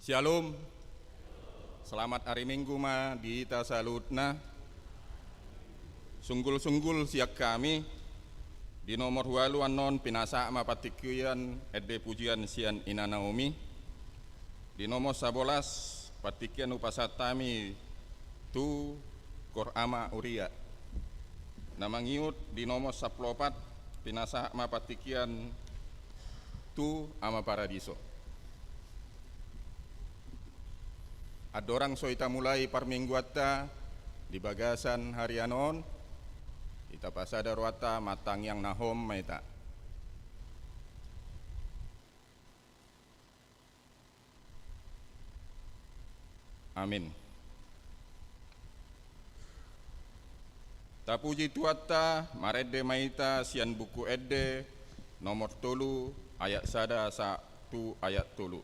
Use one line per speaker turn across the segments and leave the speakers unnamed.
Shalom, selamat hari Minggu ma di ita salutna. Sunggul-sunggul siak kami di nomor walu anon pinasa ma patikian ede pujian sian ina Naomi. Di nomor 11 patikian upasatami tu korama uria. Namangiut di nomor 14 pinasa ma patikian tu ama paradiso. Adorang soita mulai parmingguata di bagasan harianon ita pasada ruata matang yang nahom maita. Amin. Tapuji tuata marede maita sian buku ede nomor 3 ayat sada 1 ayat 3.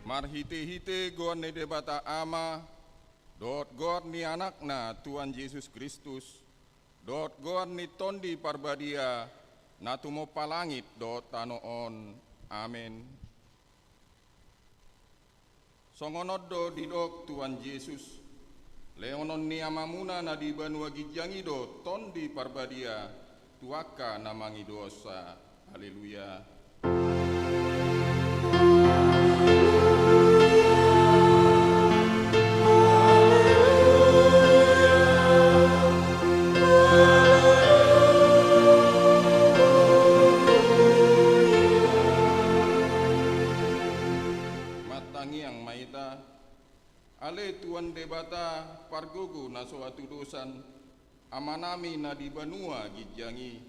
Marhite-hite gon ne debata ama dot gon ni anakna Tuhan Yesus Kristus dot gon ni tondi parbadia natumo palangit dot tanoon. Amin. Songonoddo didok Tuhan Yesus leonon ni amamuna na di banua gijangi dot tondi parbadia tuaka namangi dosa. Haleluya. Ale tuan debata pargogo na suatu dosan amanami na di banua gijangi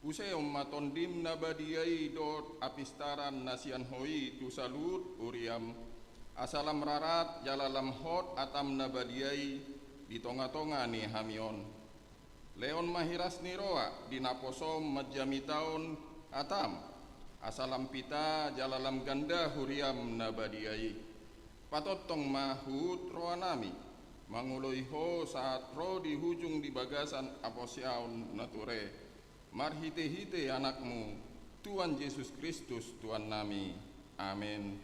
Useom matondim nabadiai dot apistaran nasian hoi tu salut uriam asalam rarat jalalam hot atam nabadiai di tonga-tonga ni hamion. Leon mahiras niroa di naposom majamitaon atam asalam pita jalalam ganda huriam nabadiai. Patotong mahut roanami manguloi ho saat ro di hujung di bagasan aposiaon nature. Marhite-hite anakmu, Tuhan Yesus Kristus Tuhan nami. Amin.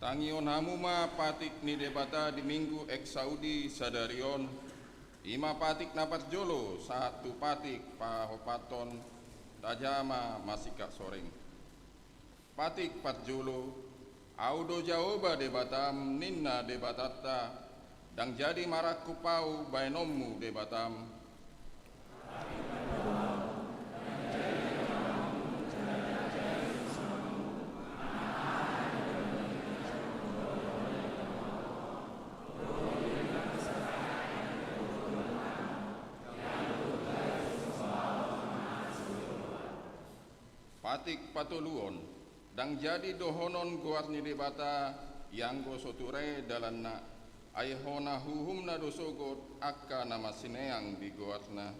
Tangion hamuma patik ni debata di minggu eksaudi sadarion ima patik napat jolo satu patik pahopaton tajama masika soreng patik pat jolo audo jaoba debatam ninna debatata dang jadi marak kupau bainommu debatam patik patuluon dang jadi dohonon goat ni debata yang go soture dalanna ayhona huhumna dosogot akka nama sineang di goatna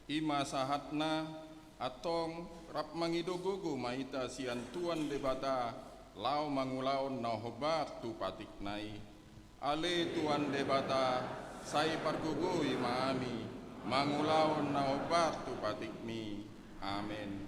ima sahatna atong rap mangidogogo maita sian tuan debata lau mangulaon nahobat tu patik nai ale tuan debata sai pargogoi maami mangulaon nahobat tu patik mi amen.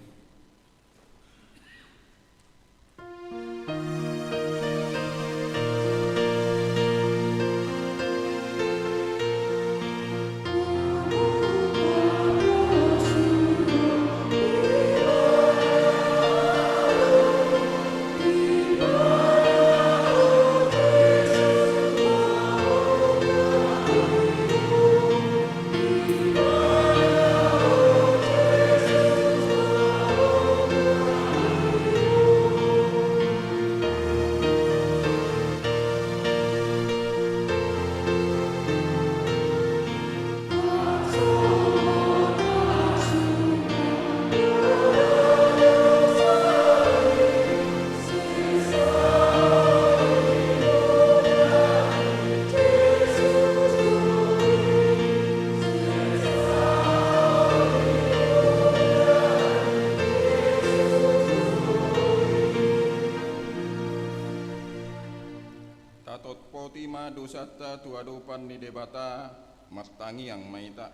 dosata tuadopan ni debata martangi yang maita.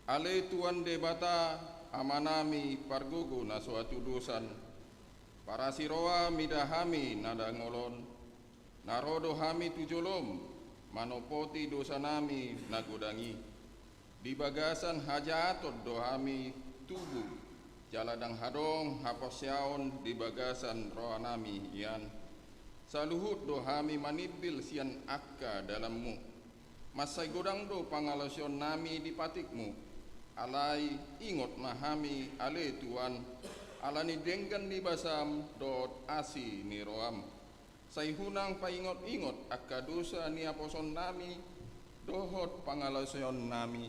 Ale tuan debata amanami pargogo na suatu dosan. Para siroa midahami nada ngolon. Narodo hami tujolom manopoti dosa nami nagodangi. Di bagasan hajatot dohami tubuh jaladang hadong haposyaon di bagasan rohanami ian. Saluhut dohami manibil sian akka dalammu. Masai godang do pangalasyon nami di patikmu. Alai ingot mahami ale tuan. Alani denggan ni basam dot asi ni roam. Sai hunang paingot-ingot akka dosa ni aposon nami dohot pangalasyon nami.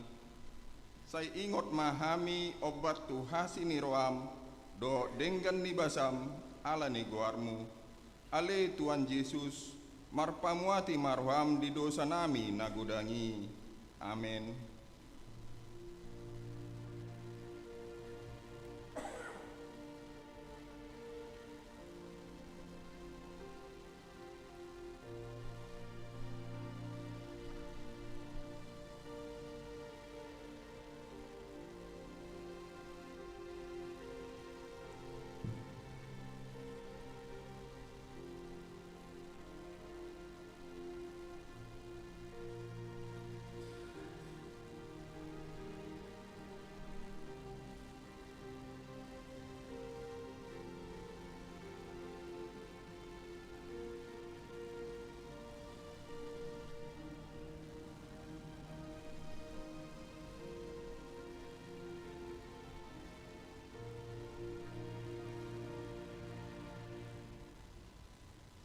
Sai ingot mahami obat tuhasi ni roam do denggan ni basam ala ni goarmu. Ale Tuhan Yesus marpamuati marham di dosa nami nagudangi. Amin.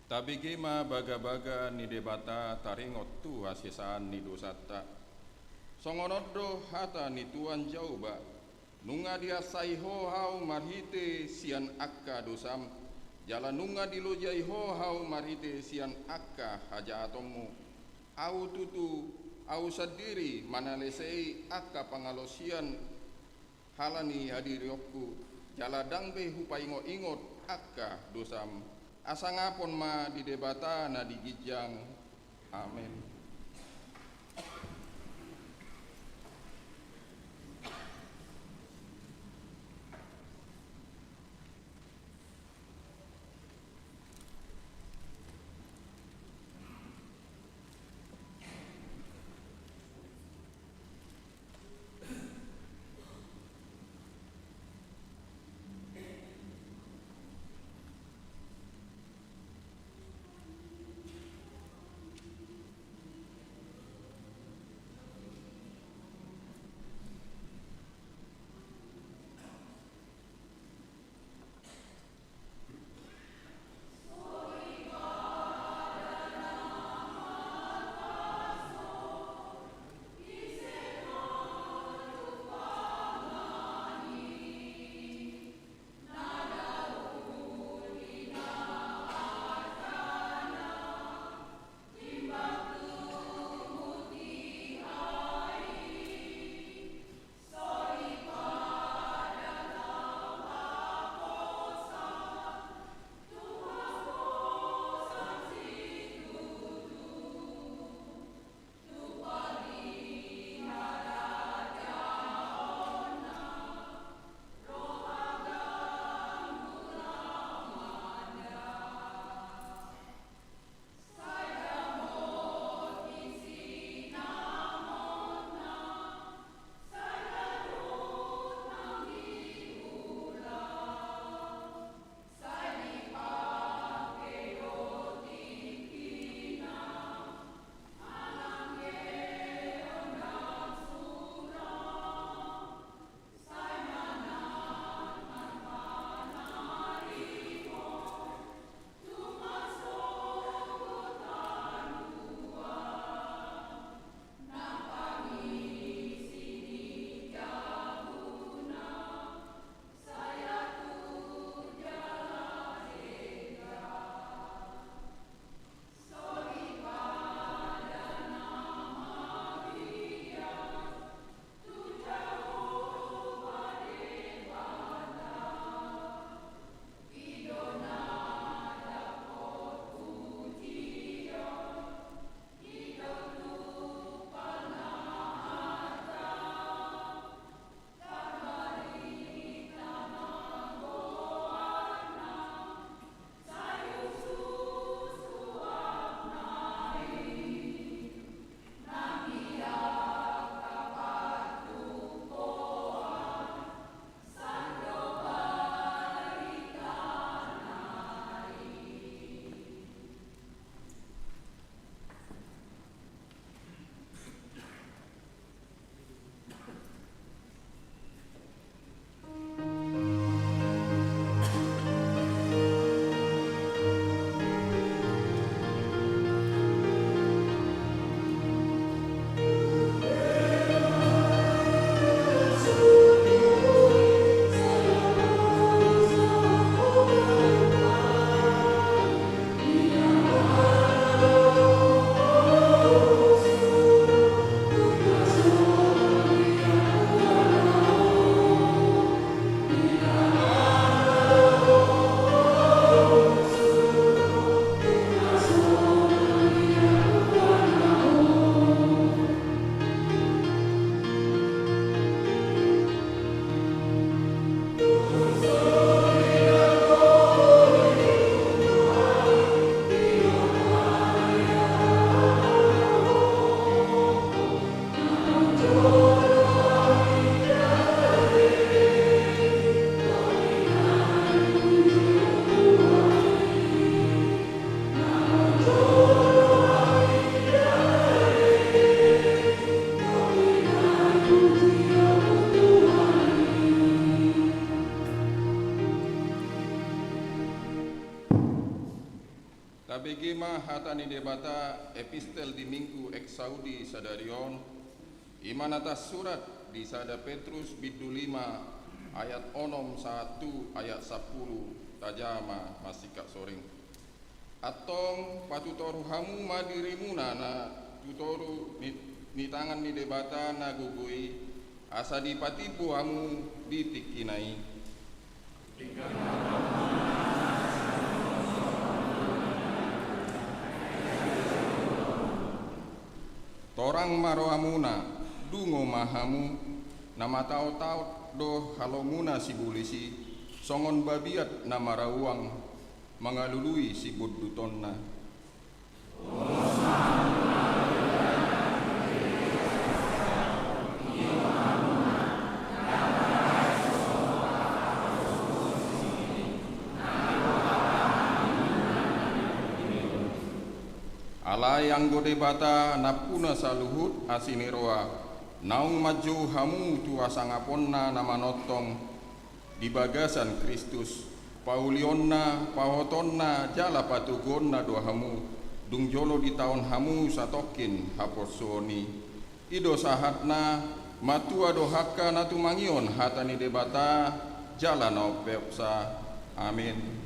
Tabigema baga-baga ni debata taringot tu hasisaan ni dosata. Songonodo hata ni tuan jauba. Nunga dia saiho hau marhite sian akka dosam. Jala nunga dilojai ho hau marhite sian akka hajatomu. Au tutu au sadiri manalesei akka pangalosian halani hadirioku. Jala dangbe hupaingot-ingot akka dosam. Asangapon ma di debata na digijang. Amin. KBG ma hatani debata epistel di minggu ex Saudi sadarion iman atas surat di sada Petrus bidu 5 ayat onom 1 ayat 10 tajama masika soring atong patutoru hamu madirimu na tutoru ni tangan ni debata na gugui asa dipatipu hamu ditikinai torang maro amuna dungo mahamu nama tau-tau do halomuna si bulisi songon babiat nama rawang mengalului si budutonna alai anggo debata napuna saluhut asiniroa naung maju hamu tua sangaponna nama notong di bagasan Kristus paulionna pahotonna jala patugonna doa hamu dung jolo di tahun hamu satokin haposoni ido sahatna matua dohaka natu mangion hatani debata jala no pepsa amin.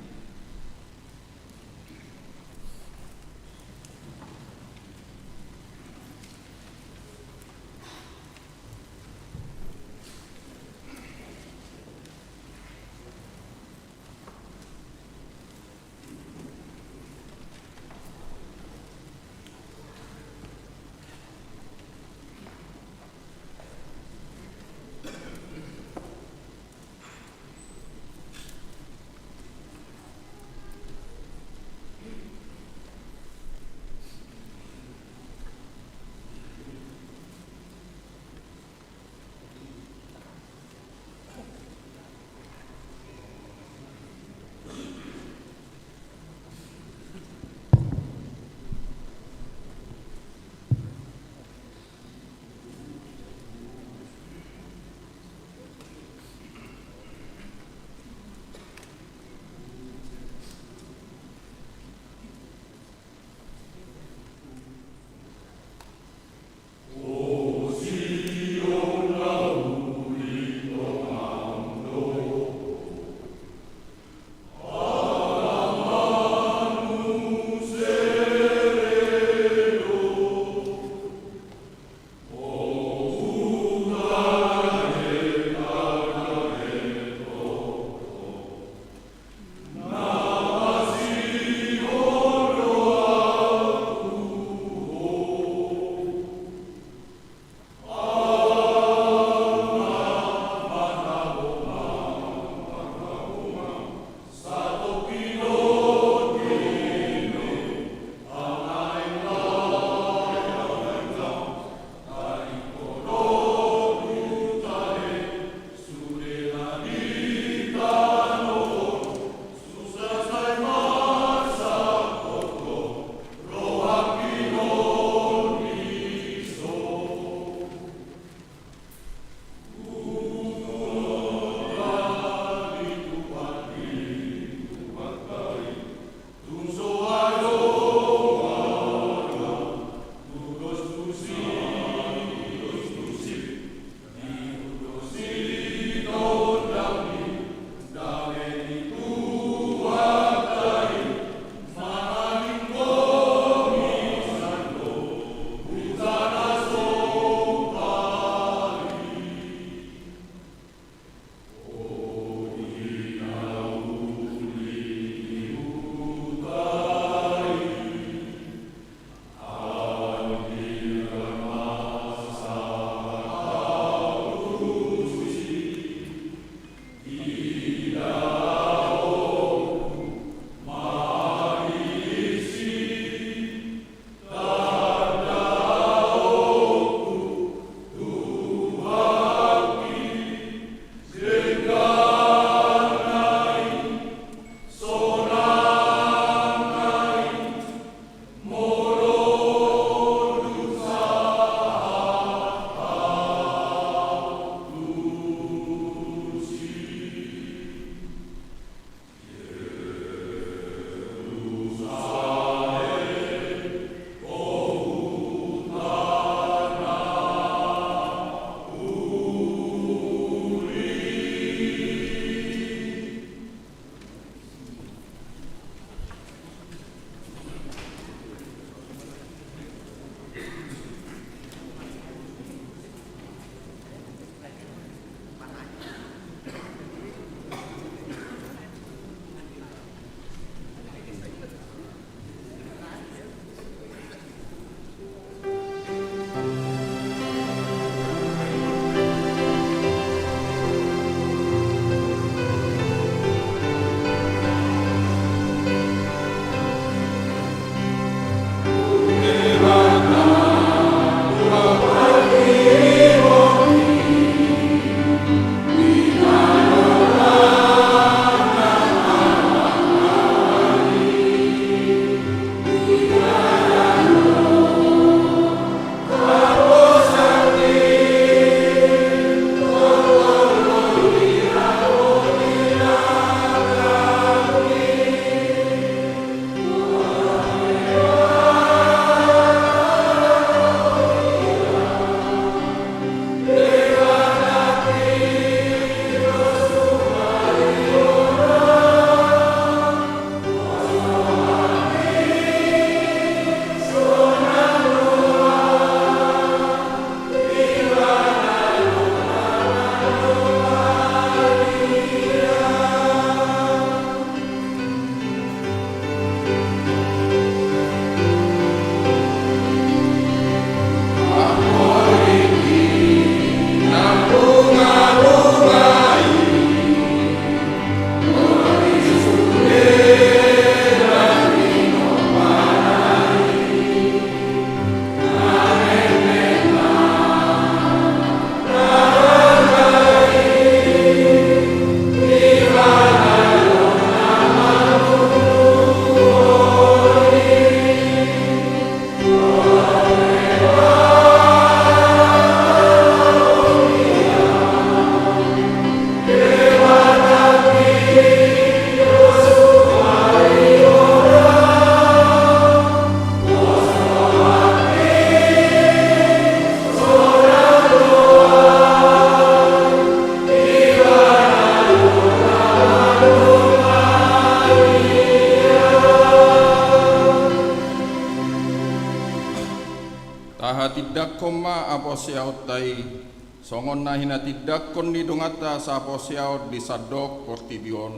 songon nahina tidak kon di dongata sapo siaot di sadok portibion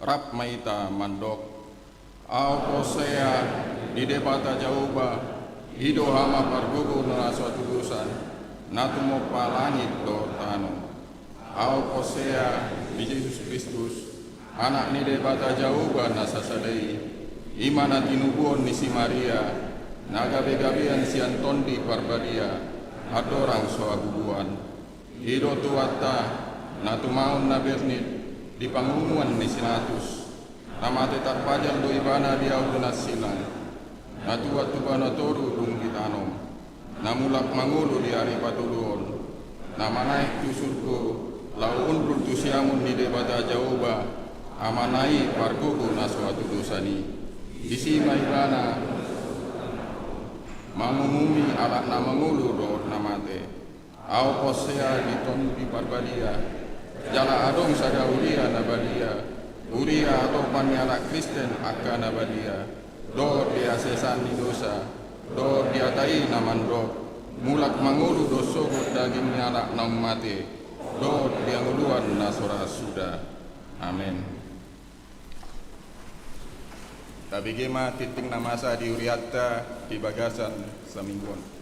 rap maita mandok au posea di debata jauba hido hama pargogo na suatu dosan natumo palangit do tano au posea di Yesus Kristus anak ni debata jauba na sasadei imana tinubuon ni si Maria nagabe-gabean si Antondi parbadia adorang soaguguan hido tuata natumaon na bernit di pangumuan ni Sinatus namate tarpajan do ibana di audunas silang natuat tubana toru dung ditanom namulak mangulu di hari patuluon namanaik tusurko lau unrul tusiamun ni debata jauba amanai parkuku na suatu dosani isima ibana mangumumi alak na mangulu do namate au posea di ton di parbadia jala adong sada uria nabadia uria atau paniala Kristen akan nabadia do dia sesan di dosa do dia tai namandok mulak mangulu doso daging nyala nam mati do dia nguluan nasora sudah amin. Tapi gema titing namasa di uriata di bagasan semingguan.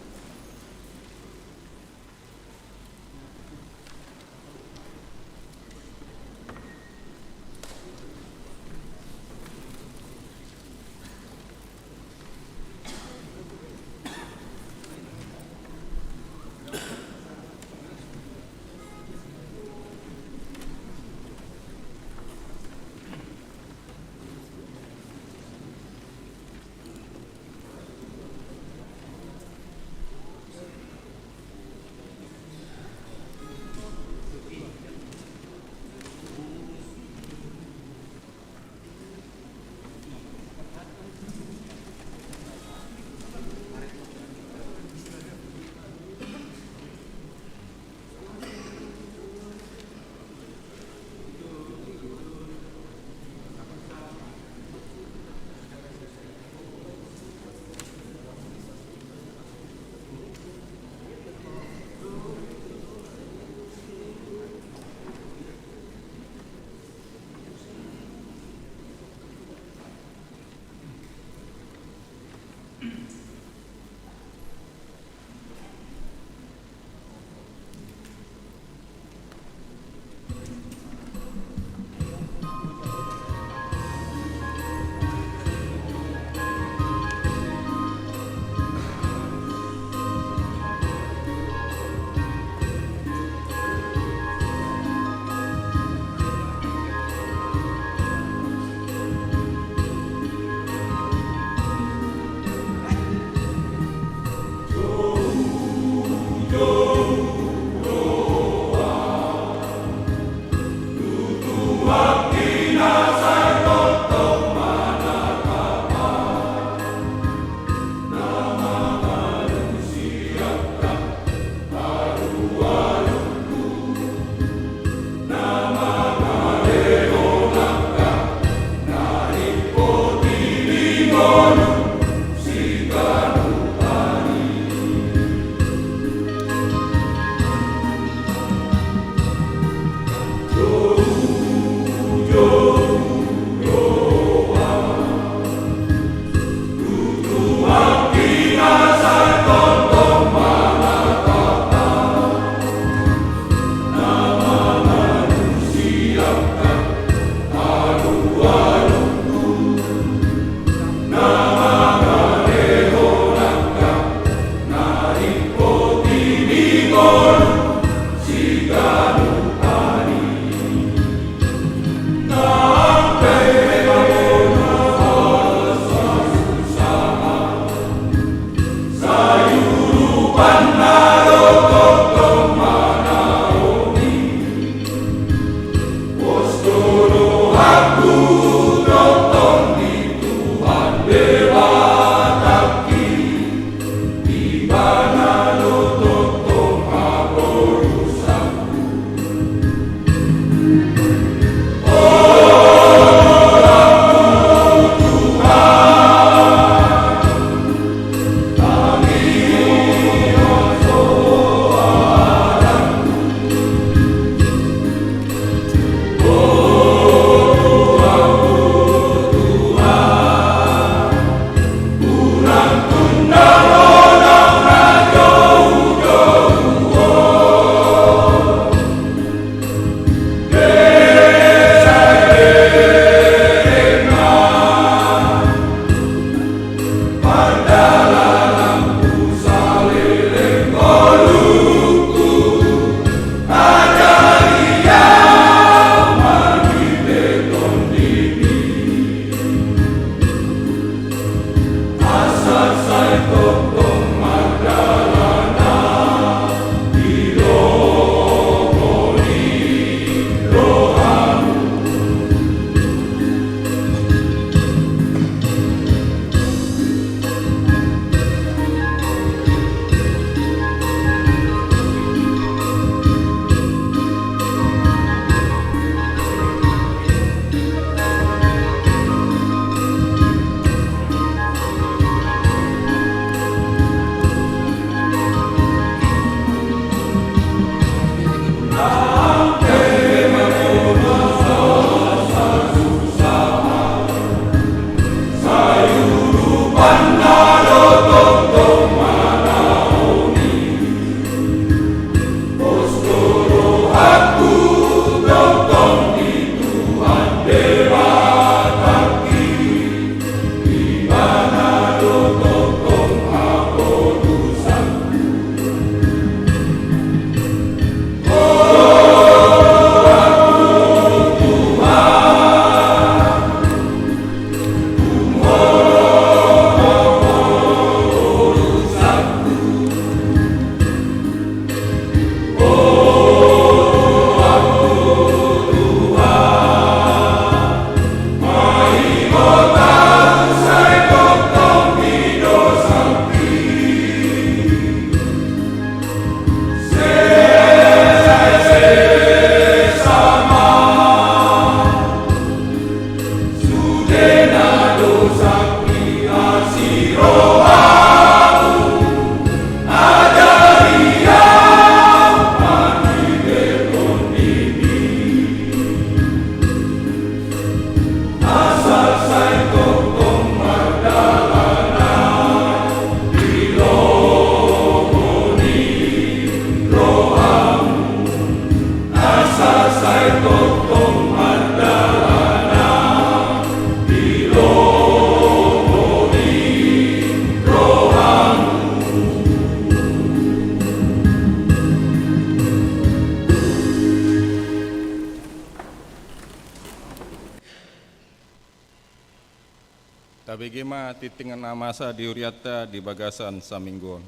Tabegema titingan namasa diuriata di bagasan saminggon.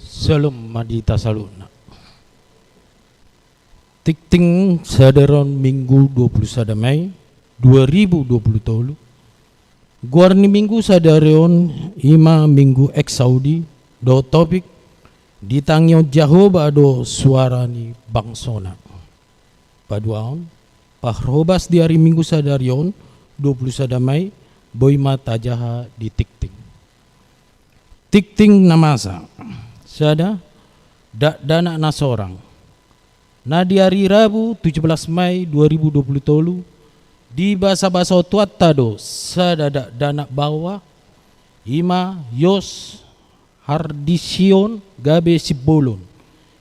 Salam madita saluna. Tikting sadaron Minggu 21 Mei 2020. Guarni Minggu sadarion ima Minggu ex Saudi do topik ditangyo Jahoba do suarani bangsona. Paduaon pahrobas di hari Minggu sadarion 21 Mei boy mata jaha di tikting. Tikting namasa sada dana nasorang. Na di hari Rabu 17 Mei 2020 di bahasa-bahasa tuatado sada dana bawa ima yos hardision gabe sibolon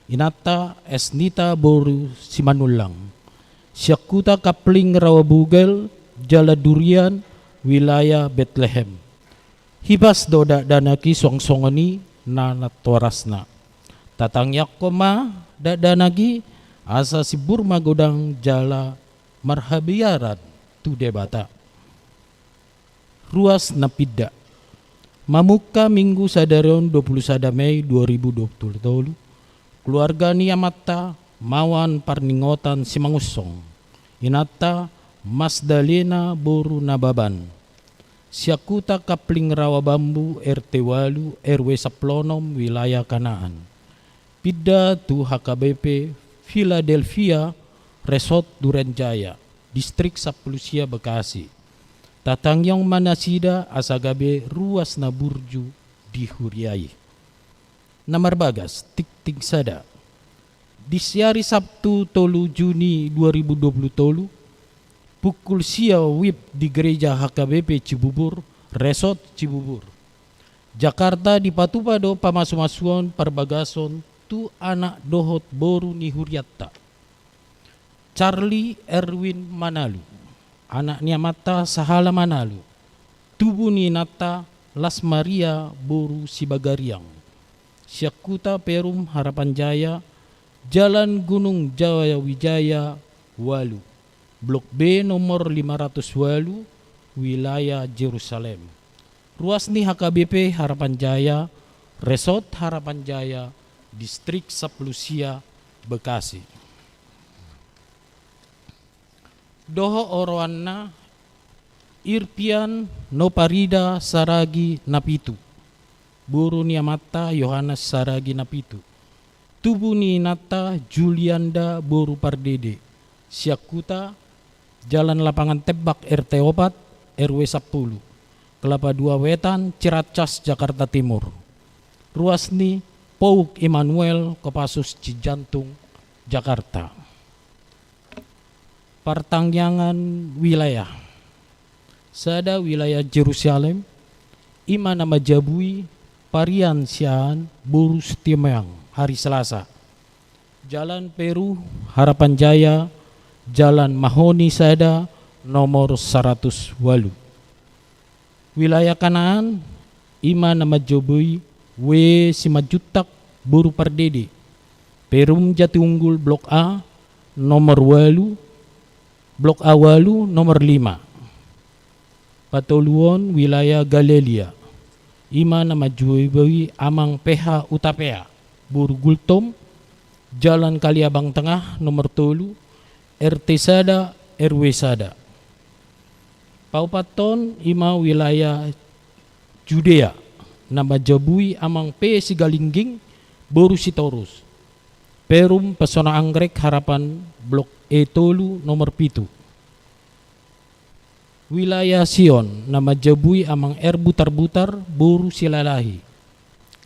inata esnita boru simanulang syakuta kapling rawabugel jala durian wilayah Bethlehem hibas doda danaki songsongoni na natwarasna tatangyak koma dadanagi asa sibur magodang jala marhabiaran tu debata ruas napida mamuka Minggu sadarion 21 Mei 2020 keluarga niamata mawan parningotan simangusong inata Masdalena boru nababan syakuta kapling rawa bambu RT Walu RW Saplonom wilayah Kanaan pida tu HKBP Philadelphia Resort Durenjaya Distrik Sapulusia Bekasi tatangyong manasida asagabe ruas na burju di Huriai namarbagas tiktik sada di siari Sabtu 3 Juni 2020 pukul sia wib di gereja HKBP Cibubur Resort Cibubur Jakarta di patupado pamasu-masuan perbagason tu anak dohot boru ni Huriatta Charlie Erwin Manalu anak niamata sahala Manalu tubuh ni nata Las Maria boru Sibagariang Syakuta Perum Harapan Jaya Jalan Gunung Jaya Wijaya Walu Blok B nomor 500 Walu wilayah Jerusalem ruas ni HKBP Harapan Jaya Resort Harapan Jaya Distrik Sapulusia Bekasi doho oroanna Irpian Noparida Saragi Napitu buru niamata Yohanes Saragi Napitu tubuh ni nata Julianda boru Pardede Syakuta Jalan Lapangan Tebak RT 4 RW 10, Kelapa 2 Wetan, Ciracas, Jakarta Timur. Ruas ni Pouk Immanuel, Kopassus Cijantung, Jakarta. Pertangyangan wilayah. Sada wilayah Jerusalem, ima nama Jabui, Parian Siaan, Burus Timang, hari Selasa. Jalan Peru, Harapan Jaya, Jalan Mahoni Sada, nomor 108. Wilayah Kanaan, ima nama Jabui, W Simajutak, Buru Pardede, Perum Jatiunggul Blok A, nomor 8, Blok A Walu, nomor 5. Patoluon, wilayah Galilea, ima nama Jabui, Amang PH Utapea, Buru Gultom, Jalan Kaliabang Tengah, nomor 3, RT Sada, RW Sada. Paupaton, ima wilayah Judea, nama Jabui, Amang P Sigalingging, Boru Sitorus, Perum Pesona Anggrek Harapan, Blok E Tolu, nomor 7. Wilayah Sion, nama Jabui, Amang R Butar-Butar, Boru Silalahi,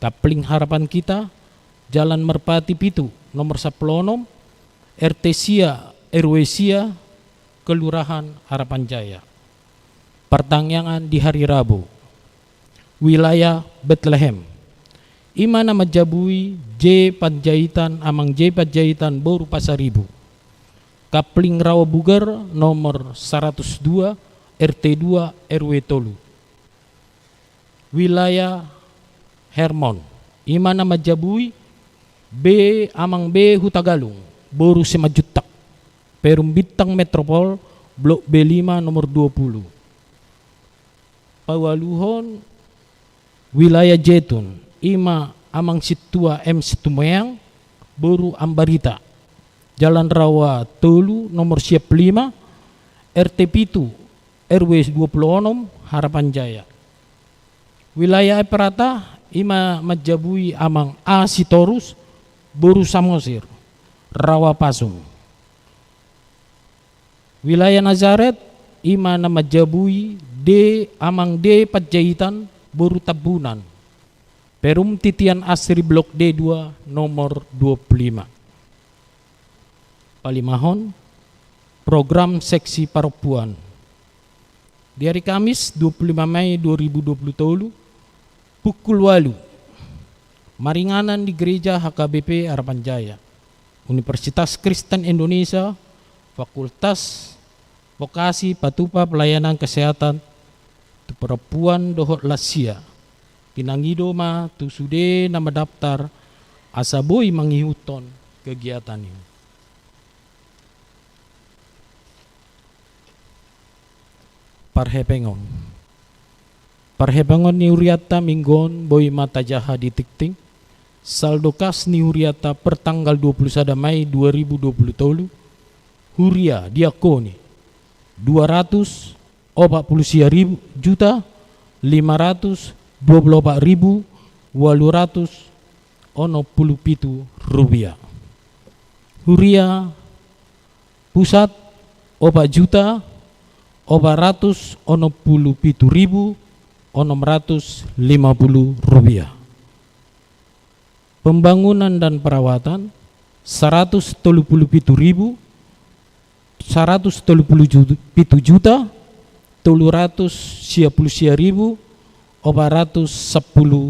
Kapling Harapan Kita, Jalan Merpati Pitu, nomor 10, RT Sia, RW Sia, Kelurahan Harapan Jaya. Pertangyangan di hari Rabu. Wilayah Bethlehem, ima nama Jabui, J Panjaitan, Amang J Panjaitan, Boru Pasaribu, Kapling Rawa Bugar, nomor 102, RT 2 RW Tolu. Wilayah Hermon, ima nama Jabui, B Amang B Hutagalung, Boru Simajutak, Perum Bintang Metropol, Blok B5 nomor 20. Pawaluhon, wilayah Jetun, ima Amang Situa M Situmayang, Boru Ambarita, Jalan Rawa Tolu, nomor 5, RT Pitu, RW 26, Harapan Jaya. Wilayah Eperata, ima Majabui, Amang A Sitorus, Boru Samosir, Rawa Pasung. Wilayah Nazaret, ima nama Jabui, D Amang D Panjaitan, Boru Tabunan, Perum Titian Asri Blok D2, nomor 25. Palimahon, program seksi Paropuan. Di hari Kamis 25 Mei 2020, pukul 8, maringanan di Gereja HKBP Harapan Jaya, Universitas Kristen Indonesia, Fakultas Vokasi Patupa Pelayanan Kesehatan tu perempuan dohot lasia, kinangido ma tu sude nama daftar asaboi mangihuton kegiatan ini. Parhepengon ni uriata minggon boy mata jaha di tikting, saldo kas ni uriata per tanggal 21 Mei 2020, huria diakoni 240.524.800 rupiah. Huria pusat 4.897.650 rupiah. Pembangunan dan perawatan 137.310.410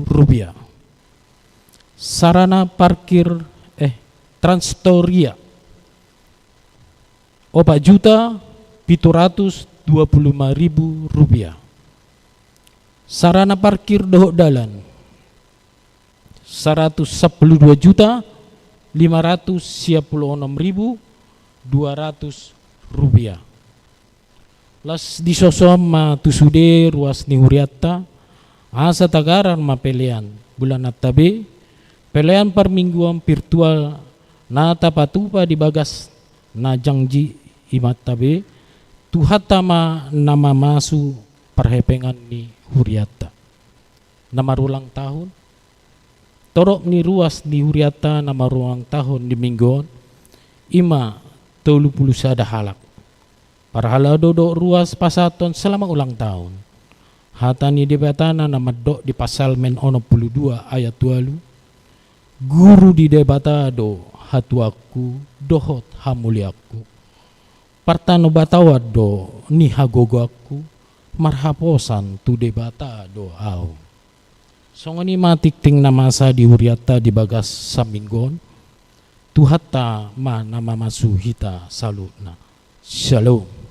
rupiah. Sarana parkir Transtoria 4.725.000 rupiah. Sarana parkir dohok dalan 112.596.200 rupiah. Las disosom ma tusude ruas ni huriata asa tagaran ma pelean bulan atabe pelean permingguan virtual na tapatupa di bagas na jangji imat tabe tuhatama nama masu perhepengan ni huriata nama rulang tahun torok ni ruas ni huriata nama rulang tahun di mingguan ima 30 sada halak Parhalado do ruas pasaton selama ulang tahun. Hatani debatana nama do di pasal men 22 ayat 2. Guru di debatado hatuaku dohot hamuliaku. Partano batawad do ni hagogaku marhaposan tu debatado au. Songoni matik ting namasa di huriata di bagas saminggon. Tuhata ma nama masuhita salutna. Shalom.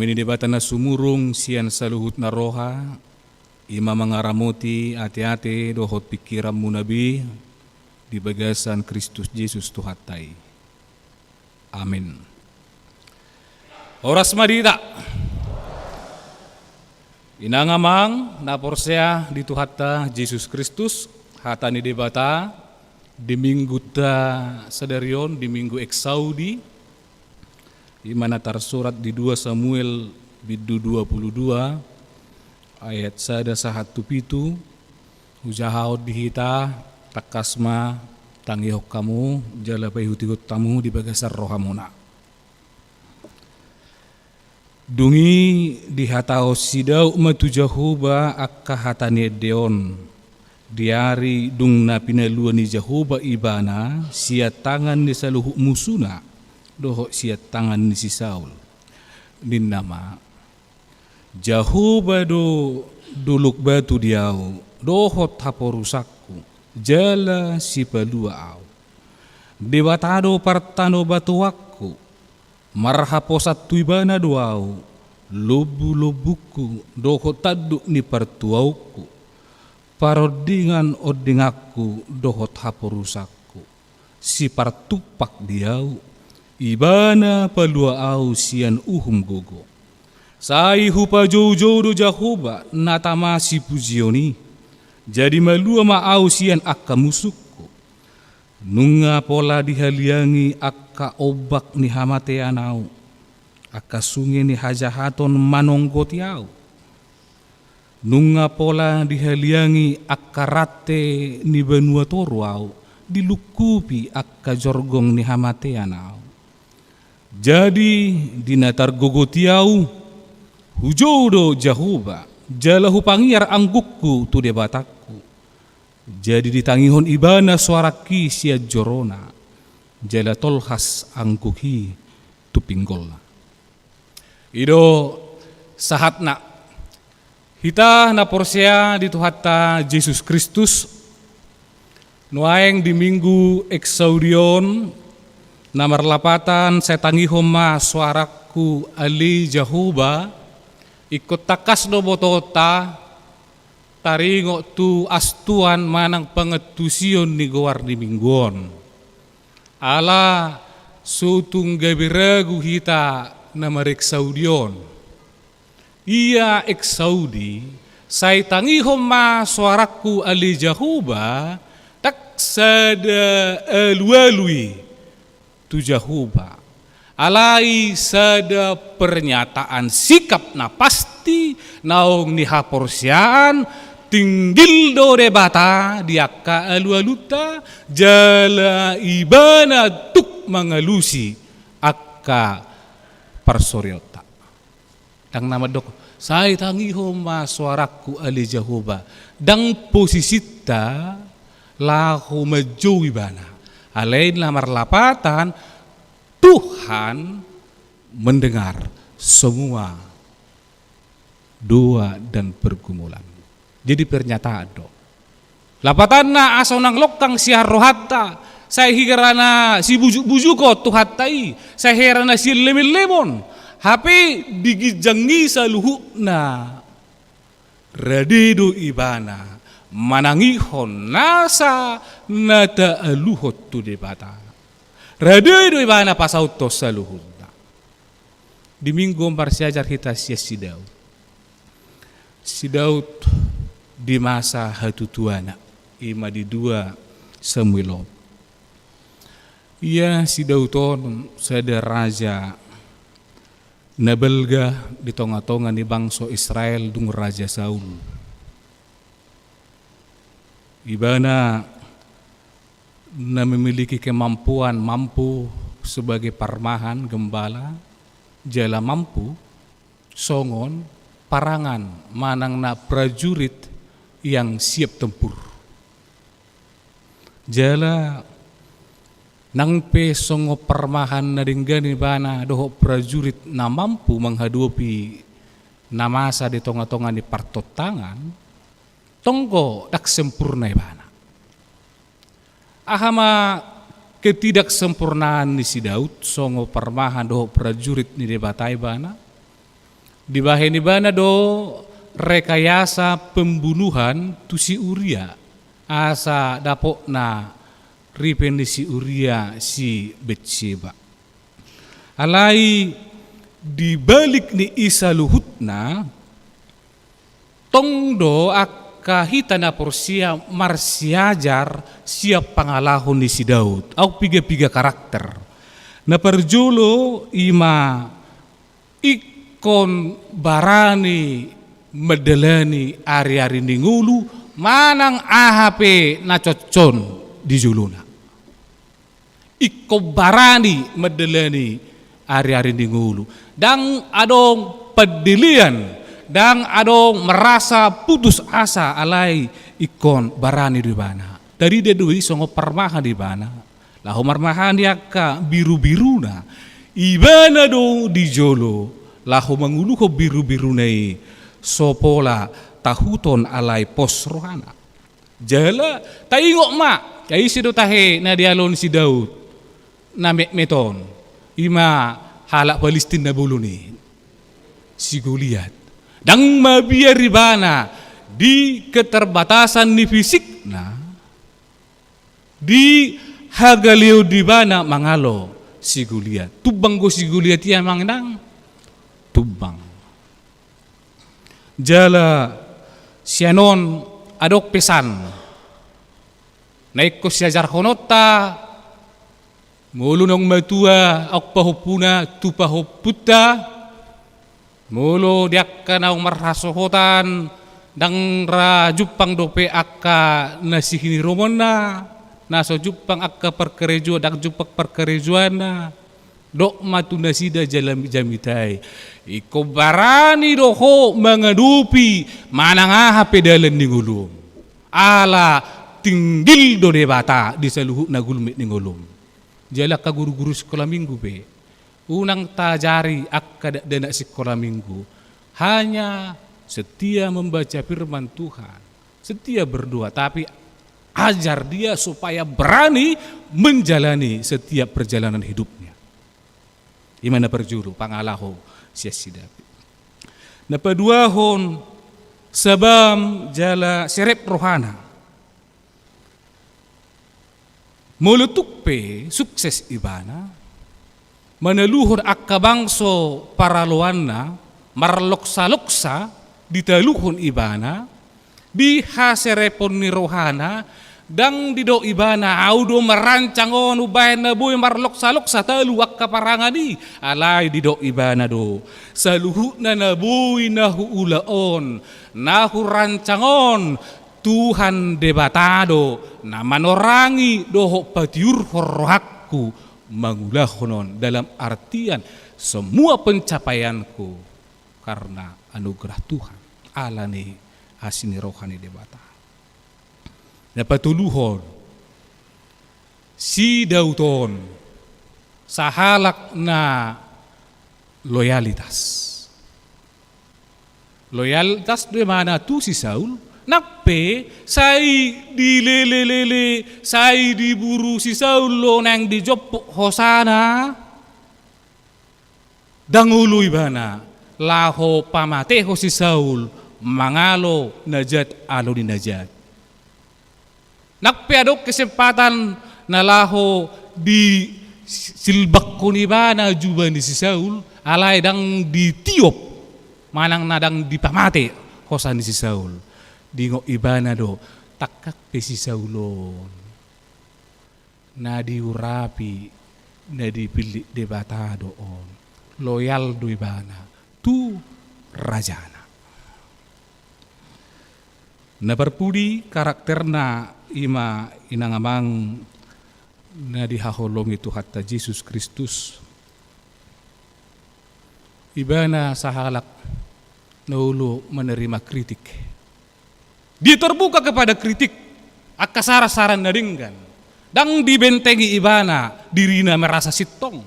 Kami ni debatana sumurung sian saluhut na roha, ima mangaramoti ati-ati dohot pikiran munabi di bagasan Kristus Yesus Tuhatai. Amin. Oras madita. Inangamang na porsea di Tuhata Yesus Kristus hata ni debata di minggu ta sadarion di minggu eksaudi di mana tersurat di 2 Samuel bidu 22 ayat 1-1 hujahaut dihita takasma tangihok kamu jalapai hutikut tamu di bagasar rohamuna dungi dihatao sidau matu Jahoba akka hatane deon diari dung na pinalua ni Jahoba ibana sia tangan ni saluhu musuna doho sia tangan ni si Saul din nama Jahoba do duluk batu diau dohot haporusakku jala si palua au debatado partano batu wakku marhaposat tuibana doau lobu-lobuku dohot taduk ni partuauku parodingan odingakku dohot haporusakku si partupak diau ibana palua au sian uhum gogo sai hupa jojo do Jahoba natama si pujioni jadi malua ma au sian akka musukku nunga pola dihaliangi akka obak ni hamate anau akka sunge ni hajahaton manonggotiau nunga pola dihaliangi akka rate ni benua toruau dilukupi akka jorgong ni hamate anau jadi dinatar gogotiau hujodo Jahoba jalahu pangiar anggukku tu debatakku jadi ditangihon ibana suaraki sia jorona jala tolhas angguki tu pinggolna ido sahatna hita na porsea di Tuhata Yesus Kristus nuaeng di minggu eksaudion namar lapatan saya tangihon ma suaraku ali Jahoba ikut takas do botota taringo tu astuan manang pengetusion ni goar di mingguon ala sutung gabiragu hita nama reksaudion ia eksaudi say tangihom ma suaraku ali Jahoba tak sada alwalui tu Jahoba alai sada pernyataan sikap na pasti naong ni haporsiaan tinggil do debata diakka alu-aluta jala ibana tuk mangalusi akka parsoriota dang nama dok say tangihom ma suaraku ali Jahoba dang posisita lahu maju ibana alain lamar lapatan Tuhan mendengar semua doa dan pergumulan. Jadi pernyataan do. Lapatanna asonang lokang siar rohatta. Saya higarana si bujuk-bujuko tuhatai. Saya herana si lemon-lemon. Hape digijangi saluhukna. Radido ibana. Manangihon nasa nata aluhot tu debata. Radai do ibana pasauto saluhudna. Di minggu parsiajar kita si Daud. Si Daud di masa hatutuana ima di 2 Samuel. Ia si Daudon sada raja nabelga di tonga-tonga ni bangsa Israel dung raja Saul. Ibana na memiliki kemampuan mampu sebagai parmahan gembala jala mampu songon parangan manang na prajurit yang siap tempur jala nang pe songo parmahan na dinggani bana doho prajurit na mampu menghadapi namasa di tonga-tonga ni partot tangan tonggo dak sempurna ibana ahama ketidaksempurnaan ni si Daud songo parmahan doho prajurit ni debatai bana Di bahen ibana do rekayasa pembunuhan tu si Uria. Asa dapok na ripen si Uria si Betseba. Alai di balik ni Isa luhutna tongdo akahita na porsia marsiajar siap pangalahon ni si Daud. Au piga-piga karakter. Na perjulo ima ikon barani medelani ari-ari ningulu manang ahape na cocon di juluna. Iko barani medelani ari-ari ningulu. Dan adong pedilian, dan adong merasa putus asa alai ikon barani di bana. Dari dia dui songo permahan di bana. Lahu marmahan dia ka biru-biruna. Ibana do di jolo. Lahu manguluho biru-biru nei. Sopola tahuton alai pos rohana. Jala taingok mak. Kaya sido tahe na dialon si Daud. Na meton. Ima halak Palestin na buluni. Si Goliat. Dang mabiar ribana. Di keterbatasan ni fisik na. Di hagaleo di bana mangalo si Goliat. Tubang go si Goliat ya mangnang. Tubang. Jala sianon adok pesan naik ko siya jarhonota mulu nong matua ak pahupuna tu pahuputa mulu diak kanang marhasohotan dang ra jupang dope akka nasihini romona naso jupang akka perkerejo dak jupak perkerejuana dok matu nasida jalam jamitai iko barani doho mengadupi manang hape dalan ningulum ala tinggil do debata di saluhu nagulmit ningulum jala ka guru-guru sekolah minggu be unang tajari akka dana sekolah minggu hanya setia membaca firman Tuhan setia berdoa tapi ajar dia supaya berani menjalani setiap perjalanan hidupnya. Imana perjuru pangalaho siya si David. Napaduahon sabam jala serep rohana. Mulutukpe sukses ibana. Manaluhur akkabangso paraluanna marloksa-loksa ditaluhon ibana. Bihaserepon ni rohana dang dido ibana audo merancangon ubayan na buhay marlok-salok sa taluak kaparangani alay dido ibana do saluhu na nabuhay na huulaon na hurancangon Tuhan debatado na manorangi doho patiur horohakku mangulahonon dalam artian semua pencapaianku karena anugerah Tuhan alani hasini rohani debata. Napatuluhon si Dauton sahalak na loyalitas. Loyalitas di mana tu si Saul nape sai dilele-lele sai diburu si Saul lo nang dijopok hosana dangulu ibana laho pamateho si Saul mangalo najat alo di najat. Nakpiadok kesempatan na laho di silbak ko ni ba na juba ni si Saul alay dang ditiop manang nadang dipamate kosa ni si Saul dingo ibana do takak pe si Saulon na diurapi na dipilih debata doon loyal do ibana tu rajana na perpudi karakterna ima inangamang na dihaholong itu hatta Yesus Kristus iba na sahalak na ulo menerima kritik dia terbuka kepada kritik akasara-saran na ringgan dang dibentengi ibana dirina merasa sitong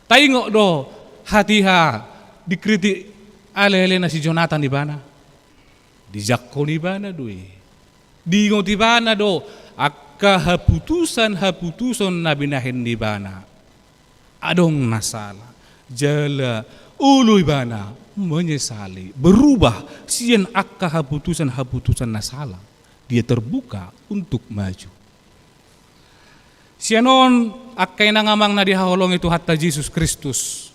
taingok do hatiha dikritik alele na si Jonathan ibana dijakon ibana dui Dingo tibana do akka haputusan na binahin di bana adong nasala jala ulu ibana menyesali, berubah sian akka haputusan na salah. Dia terbuka untuk maju. Sianon akka nangamang na dihaholong itu hatta Yesus Kristus.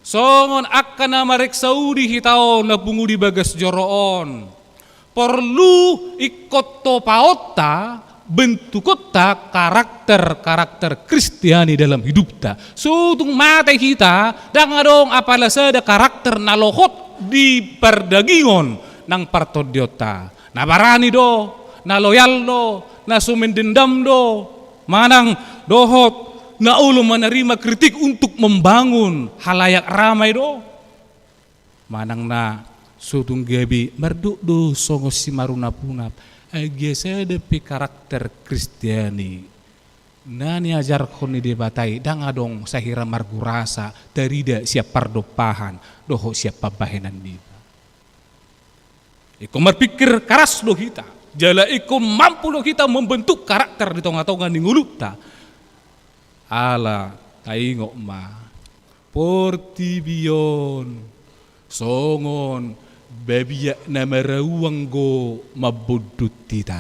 Songon akka na mareksaudi hitaon na pungudi bagas joroon. Perlu ikut paota bentukota karakter Kristiani dalam hidupta. Sutung mata kita dan adong apala sada karakter na lohot di perdagingon ng partodiota. Na barani do, na loyal do, na sumendendam do, manang dohot na ulo menerima kritik untuk membangun halayak ramai do. Manang na sutung gabi merduk do songos si marunap-unap. Agya depi karakter Kristiani nani ajar koni debatai dang adong sahira margurasa tarida siap pardopahan doho siap pabahenan niba. Iko berpikir keras do kita jala iko mampu do kita membentuk karakter di tonga-tonga ninguluta ala taingok ma portibion songon babiyak na marawang go mabudut tita.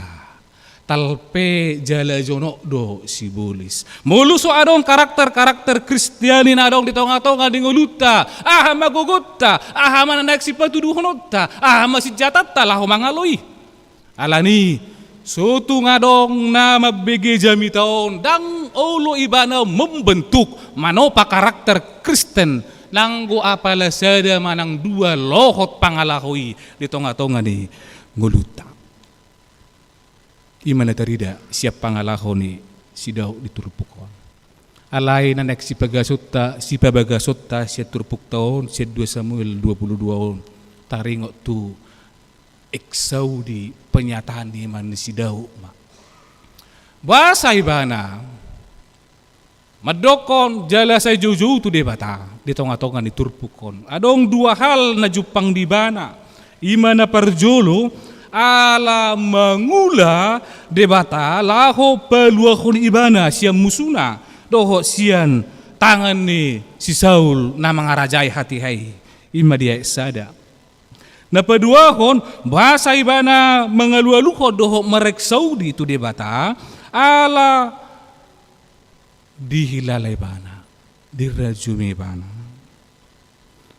Talpe jala jonok do si bulis. Muluso adong karakter Kristiani na adong di tonga-tonga di nguluta. Aha magugutta, aha mananak si patuduhonota, aha masijatata laho mangaloi. Alani, sutu ngadong na mabege jami taon dang olo ibana membentuk manopa karakter Kristen nanggo apala sada manang dua lohot pangalahoy di tonga-tonga ni nguluta. Imana tarida siap pangalaho ni si daw diturpukon. Alay na nek si pagasutta si pabagasutta siya turpuk taon siya 2 Samuel 22 on taringot tu eksaudi penyataan di man si daw ma. Basa ibana madokon jala say juju tu debata di tonga-tonga ni turpukon. Adong dua hal na jupang di bana. Ima na parjolo ala mangula debata laho paluakon ibana siya musuna doho siyan tangan ni si Saul na mangarajay hati-hay. Ima dia sada. Na paduahon bahasa ibana mangalualuho doho mareksaudi tu debata ala dihilalay bana, dirajumi bana.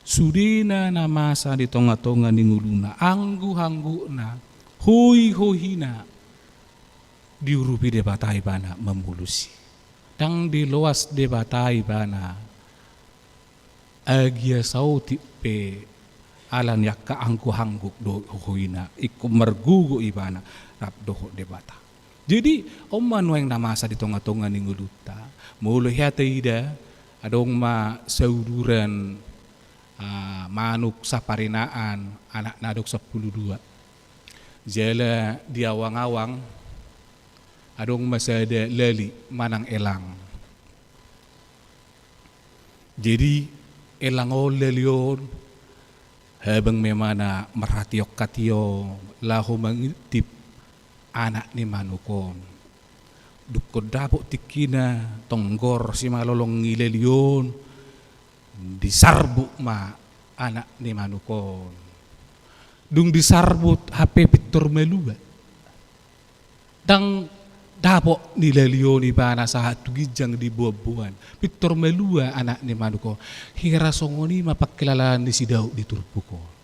Sudina na masa di tonga-tonga ni nguluna, anggu-anggu na, huy-huy na, diurupi debatay bana memulusi. Dang di luas debatay bana, agya sauti pe alan yakka anggu-anggu do huy na, iku mergugu ibana, rap doho debata. Jadi oman yang namasa di tonga-tonga ni nguluta. Mulai hati ida adong ma sauduran manuk saparinaan anak nadok 12. Jala di awang-awang adong masada lali manang elang. Jadi elang o lalion habang memana merhatiok katio lahu mangitip anak ni manukon. Dukod dapok tikina tonggor si malolong ngilelion disarbuk ma anak ni manukon dung disarbut HP pitor melua dang dapok nilelion ibana saat tugijang di buah-buahan pitor melua anak ni manukon hira songoni mapakilalaan di sidau di turpukon.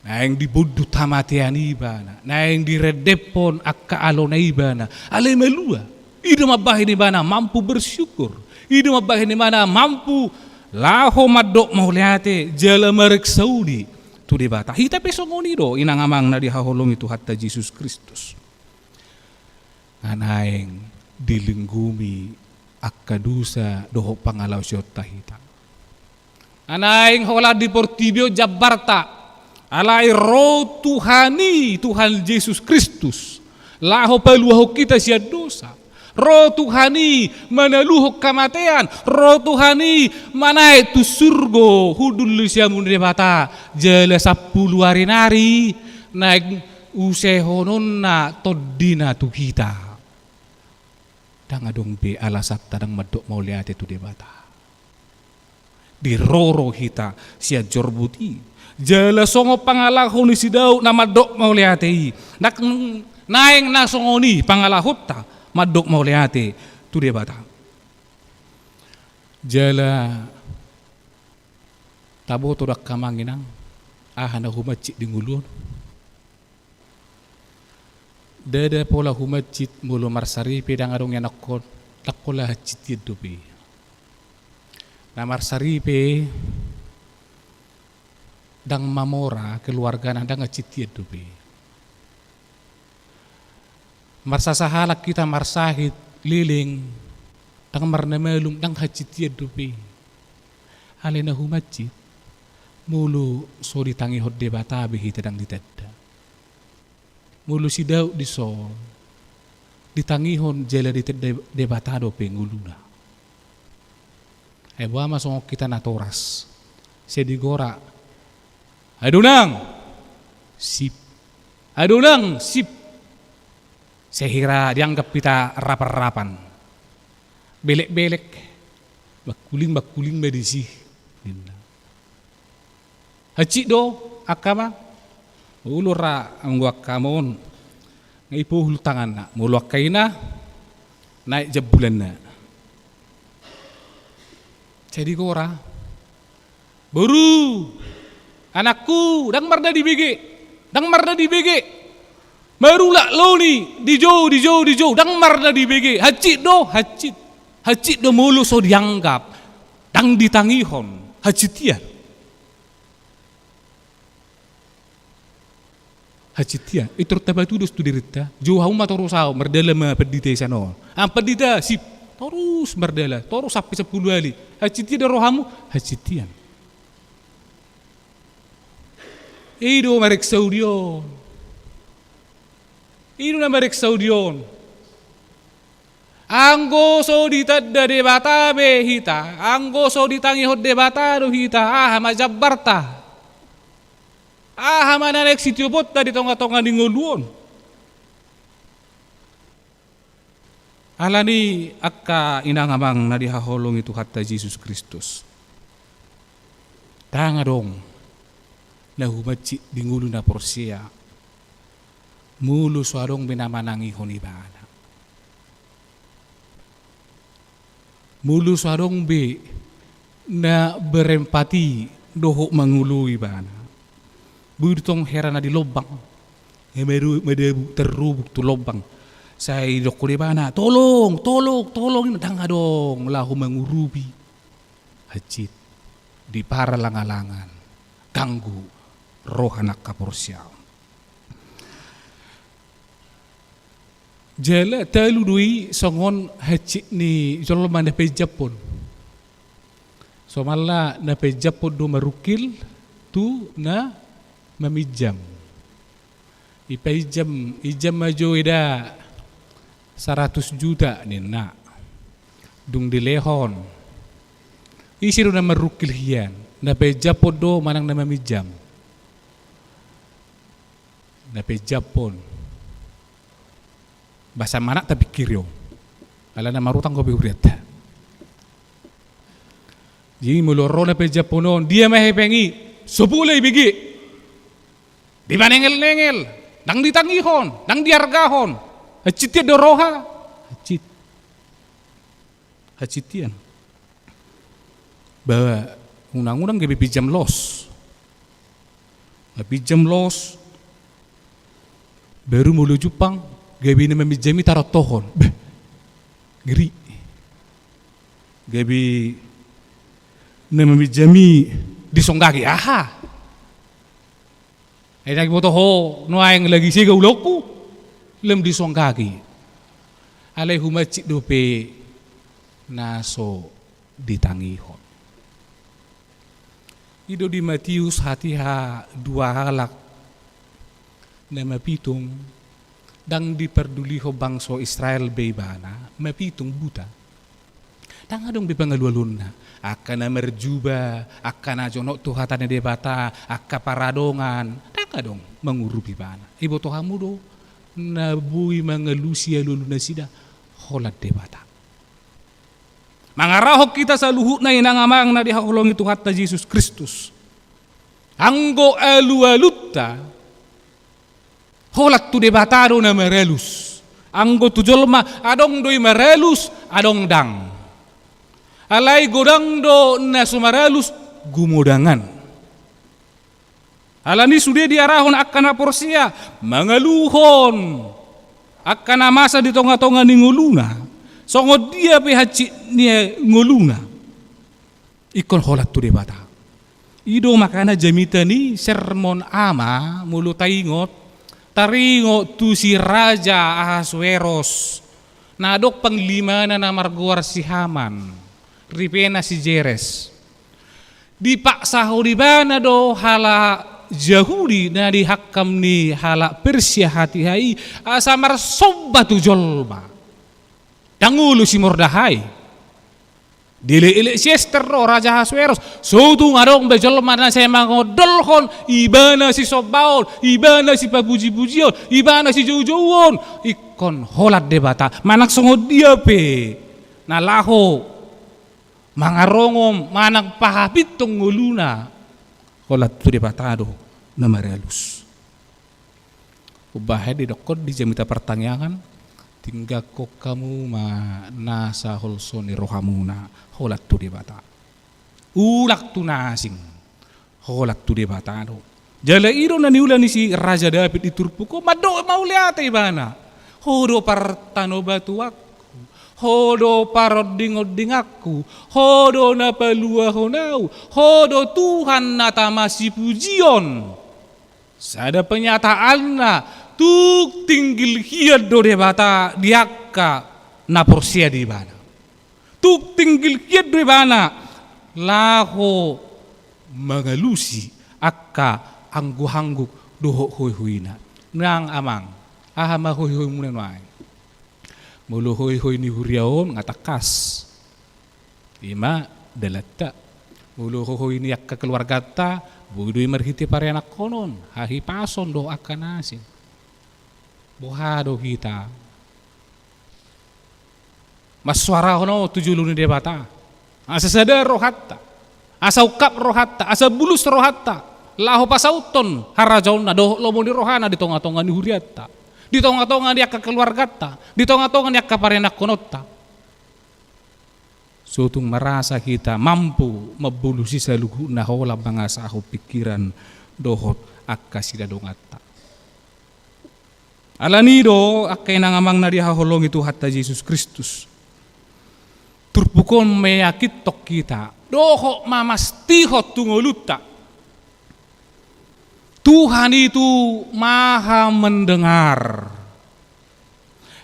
Na yang dibudut hamatian ibana, na yang diredepon akka alona ibana, alay melua. Ida mabahin ibana mampu bersyukur, ida mabahin ibana mampu laho madok mauliate jala mareksaudi tu debata. Hita pesongoni do inangamang na dihaholong itu hatta Yesus Kristus. Anaeng dilinggumi akka dusa doho pangalaw syota hita. Anaeng hola di Portibio Jabarta. Alai roh Tuhani, Tuhan Yesus Kristus. Laho paluho kita sia dosa. Roh Tuhani manaluho kematian. Roh Tuhani manai tu surgo. Hudul sia munde bata. Jala 10 hari nari. Naik usehonon na todina tu kita. Dang adong be alasat tadang madok mau lihat itu debata. di roro hita sia jorbuti jala songo pangalahon ni si Daud na madok mauliate nak naeng na songoni pangalahutta madok mauliate tu dia bata jala tabo to dak kamanginang ahana humacit di ngulun dada pola humacit mulu marsari pedang adong yanakon takola hacit yedopi na marsaripe dang mamora keluarga nanda ngacitiet dupe marsasahalak kita marsahit liling dang marnamelum dang hacitiet dupe halena humacit mulu so ditangi hodde batabe hita dang ditedda mulu si Daud disol ditangihon jela ditedda debatado penguluna buah masuk kita natoras sedigora adunang sip sehira dianggap kita rapan belek bakuling medisi haci do akama ulura anggua kamon ngaipuhul tangan na mulu akaina naik jebulan na jadi gora baru anakku dang marda di BG baru lah loni di jo dang marda di BG hacit do mulu so dianggap dang ditangihon hacitian itu tabatu dos tu dirita jo hauma torosao merdela ma pedite sano pedita sip terus berdala, terus sampai 10 kali. Hacitian rohamu, hacitian. Ido merek Saudion. Anggo so ditadda de bata be hita, anggo so ditangi hod de bata do hita, majabarta. Mananek sitiobot di tonga-tonga di ngoluon. Alani akka inangamang nadihaholong itu kata Yesus Kristus. Tanga dong na humacit di ngulu na porsia. Mulu suarong binamanangi honibana. Mulu suarong be na berempati dohok mangului bana. Budutong herana di lobang. Medebu terubuk tu lobang. Saya dok di mana? Tolong ini tangga dong lahu mengurubi hacit di para langalangan ganggu roh anak kaporsial. Jala talu dui songon hacit ni jolo mana pejapon. Somala na pejapon do marukil tu na memijam. Ijam majo ida 100 juta ni nak dung dilehon isi na marukil hiyan na pejapon do manang na mamijam na pejapon basa manak tapi kiryo ala na marutang ko biuriat jadi muloro na pejaponon dia mahepengi sepulay bigi di manengel-nengel nang ditangihon nang diargahon hacitian doroha hacitian bahwa undang-undang gabi pinjam los baru mulu Jepang gabi na memijami tarot tohon geri gabi na memijami disonggagi ay boto ho nuayang lagi sigaw loku lem disonggagi alay humacit dope naso ditangihon ido di Matius hatiha 2 halak na mapitung dang diperduliho bangso Israel bebana mapitung buta dang adong bipangalualun na akka na merjuba akka na jonok tuhatan de bata akka paradongan dang adong mangurupi bana ibo tohamu do na bui mangalusia lulu na sida holat de bata Mangarahok kita sa luhut na inangamang na dihakulong itu hatta Jesus Kristus. Anggo alu-alutta holat tu debatado na merelus. Anggo tu jolma adong doi merelus adong dang. Alai godang do na sumarelus gumodangan. Alani sudah diarahon akan aporsia mangaluhon akan masa di tonga-tonga ni nguluna. Songo dia pe haci ni nguluna. Ikon holat tu debata. Ido makana jamita ni sermon ama mulu taingot taringo tu si Raja Ahasueros nadok panglima na namarguar si Haman ripena si Jeres dipaksa di bana do hala Yahudi na dihakam ni hala Persia hati hai asamar sobba tu jolma dangulu si Mordahai dile-ile siester ro Raja Ahasueros sutu ngadong bejol mana saya mangodolhon ibana si sobaon ibana si papuji-pujion ibana si jauh-jauhon ikon holat debata manak songo dia pe nalaho mangarongom manak pahapit tong nguluna holat tu debata do namarelus ubah di dokod di jamita pertanyaan tinggal kok kamu ma nasa holsoni rohamuna holat tu debata ulak tu nasing holat tu debata do jala iro na niulan si Raja David iturpu ko mado mau lihat ibana hodo partano batu aku hodo paroding-oding aku hodo na palua honau hodo Tuhan na tamasi pujion sada penyataan na tuk tinggil hiad do debata diakka na porsia di bana tuk tinggil hiad do bana laho magalusi akka anggu-hangguk doho hoy-hoyna nang amang ahama hoy-hoy muna noay mulu hoy-hoy ni huriaon ngatakas ima dalata mulu hoy ni akka keluargata budoy marhiti pare anak konon hahi pason do akka nasin bohado kita maswara hono tujulu ni debata asa sadar rohatta asa ukap rohatta asa bulus rohatta laho pasauton harajaun na do lomo ni rohana di tonga-tonga ni huriatta di tonga-tonga di akka keluargata di tonga-tonga di akka parenak konotta sutung merasa kita mampu mabulusi saluhu na hola bangasa aku pikiran dohot akka sida dongatta alanido akkay nangamang narihaholong itu hatta Yesus Kristus turpukon meyakit tok kita doho mamastihot tungoluta Tuhan itu maha mendengar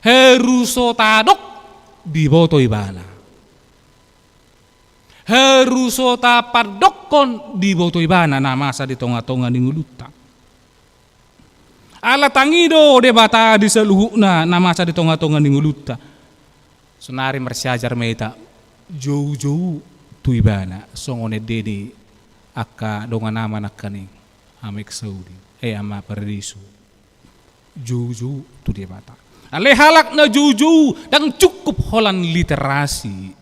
herusotadok diboto ibana herusota padokon diboto ibana namasa di tonga-tonga ninguluta ala tangido debata di seluhukna namasa di tonga-tonga ninguluta senari mersiajar meta jauh-jauh tuibana songone dede akka donga nama nakani amek saudi ama paradiso jauh-jauh tu debata ale halak na jauh-jauh dan cukup holan literasi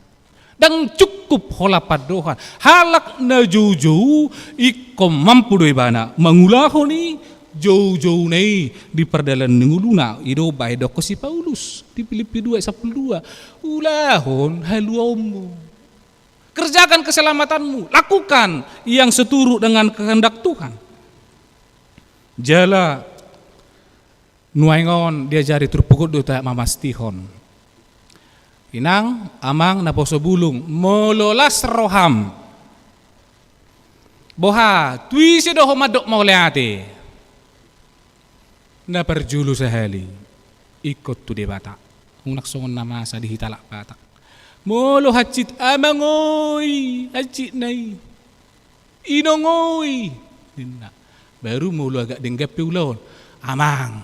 dan cukup hola padohan halak na jauh-jauh ikom mampu doibana mangulahoni jauh-jauh nih di perdalan ninguluna ido bae doko si Paulus di Filipi 2:10 ulahon haluomu kerjakan keselamatanmu lakukan yang seturut dengan kehendak Tuhan jala nuaingon diajari turpukut do ta mamastihon inang amang naposo bulung mololas roham boha tuisi doho madok mauleate na perjulu sehali ikut tu debata unak songon nama sa dihitalak patak molo hacit amangoy hacit nai inongoy dinna baru molo agak denggap piulon amang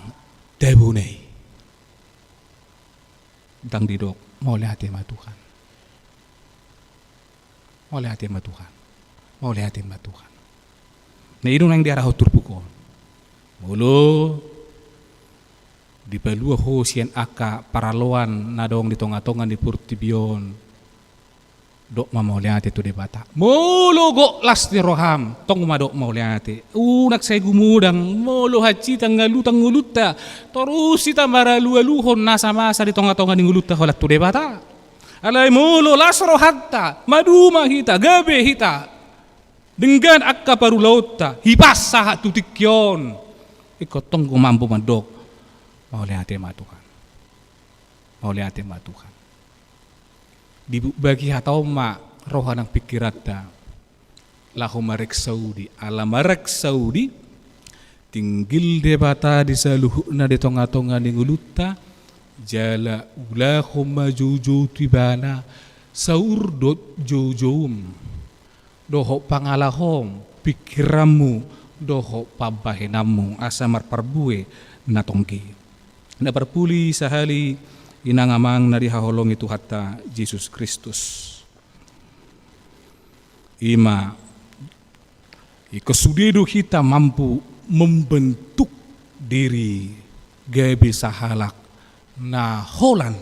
debu nai dang didok mau lihat ma Tuhan mau lihat ma Tuhan mau lihat ma Tuhan na idong nang diarah turpukon molo di palua hosian aka paraloan nadong di tonga-tonga di Purtibion dok mamauliate tu debata. Molo go las ni roham tong madok mauliate. Unak saya gumudang molo haji tanggalu tanguluta. Terus kita maralu-aluhon nasa masa di tonga-tonga ni nguluta holat tu debata. Alay molo las rohatta maduma hita gabe hita. Dengan akka paru lauta hipas sahat tu tikyon. Ikot tong mampu madok mauliate matukan. Mauliate matukan. Dibagi hatau ma roha nang pikirata lahu marek Saudi ala marek Saudi tinggil debata di saluhuna di tonga-tonga ni nguluta jala ulahu majuju tibana saurdot jujum doho pangalahom pikiramu doho pabahenamu asa marparbue natongki na parpuli sahali inangamang na dihaholong itu hatta Yesus Kristus. Ima, ikesudido kita mampu membentuk diri gabi sahalak na holan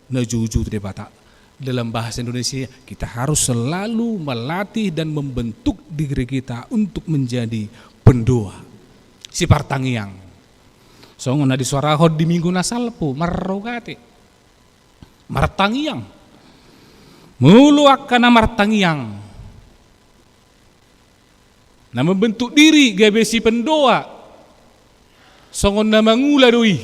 na jujur debata. Dalam bahasa Indonesia kita harus selalu melatih dan membentuk diri kita untuk menjadi pendoa. Si partangiang. So ngona di suarahod di minggu nasalpo marrogate. Martangiang mulu akan martangiang na membentuk diri gabesi pendoa songon na mangula doi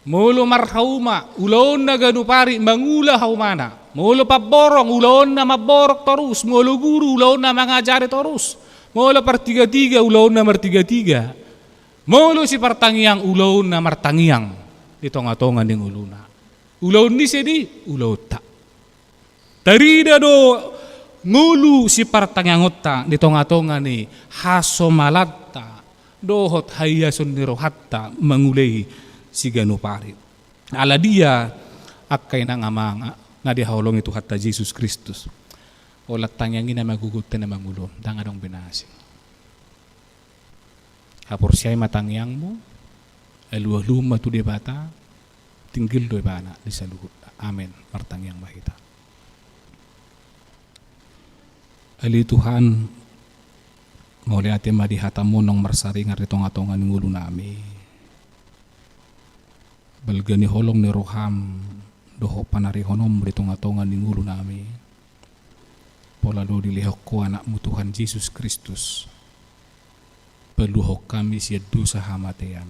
mulu marhauma ulon na ganupari mangula haumana mulu paborong ulon na maborok terus mulu guru ulon na mangajari terus mulu pertiga-tiga ulon na martiga-tiga mulu si partangiang ulon na martangiang di tonga-tonga ning uluna ulaw ni sedi, ulaw ta. Tarida do ngulu si partangiangotta di tonga-tonga ni haso malatta dohot hayasun ni rohatta mangulay si ganupari. Ala dia akkay nang amanga na dihaulong itu hatta Jesus Kristus. Olat tangyangin na magugutin na mangulo dangadong binasing. Hapor siya'y matangyang mo, aluwa-luma tu di bata, tinggil doy bana di saluhut. Amen. Martang yang mahita. Ali Tuhan mau lihat ma di hatamu nong marsaringar di tonga-tonga ni ngulu nami. Balgani holong ni roham doho panari honom di tonga-tonga ni ngulu nami. Pola do dilihok ko anakmu Tuhan Yesus Kristus. Peluhok kami siya dosa hamatean.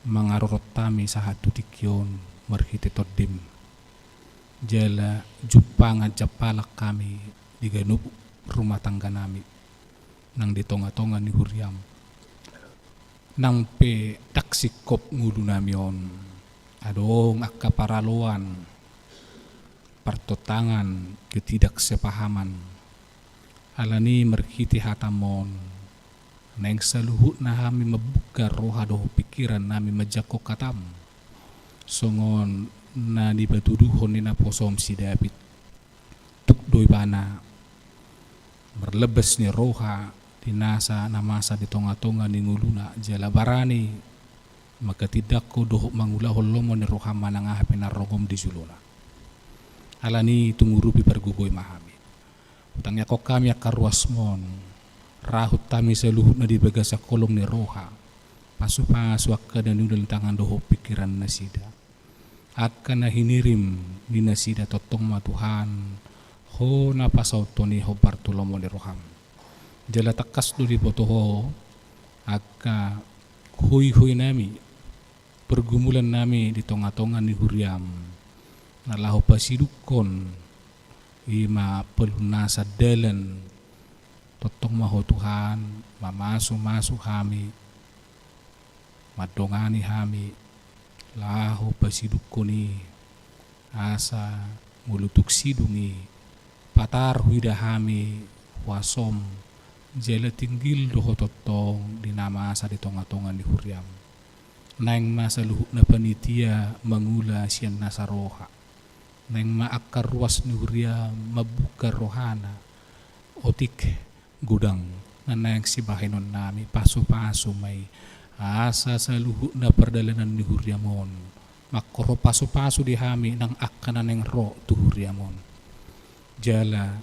Mangarorot kami sa hatu tikyon marhite todim jala jupangan japalak kami di ganup rumah tangga nami nang di tonga-tonga ni huriam nang pe taksikop ngulu namion adong akka paraloan partotangan ketidaksepahaman alani marhite hatamon neng saluhut na kami mabuka roha doh pikiran nami majako katam songon na dibatuduhon ni naposom si David tuk doy bana berlebes ni roha dinasa namasa di tonga-tonga ni nguluna jala barani maka tidak ko doh mangulahol lomo ni roha manangah pinarogom di suluna alani tungurupi pergugoy mahami utangnya ko kami akaruasmon rahut tami seluhut na dibaga sa kolong ni roha pasu-pasu akka dan udal tangan doho pikiran nasida akka na hinirim ni nasida totong ma Tuhan ho na pasaw to ni ho bartulomo ni roham jala takas do di botoho akka huy nami pergumulan nami di tonga-tonga ni huriam na laho pasidukon ima pelunasa dalan totong maho Tuhan mamaso-maso kami madongani kami laho pasidukoni asa mulutuk sidungi patar huida kami wasom jela tinggil doho totong dinamasa di tonga-tonga ni huriam nang masa luhuk na panitia mangula siyan nasa roha nang maakar ruas ni huriam mabuka rohana otik gudang na nang sibahinon nami paso-paso may asa sa luhut na perdalanan ni huriamon makoro paso-paso di hami nang akkanan ng ro tu huriamon Jala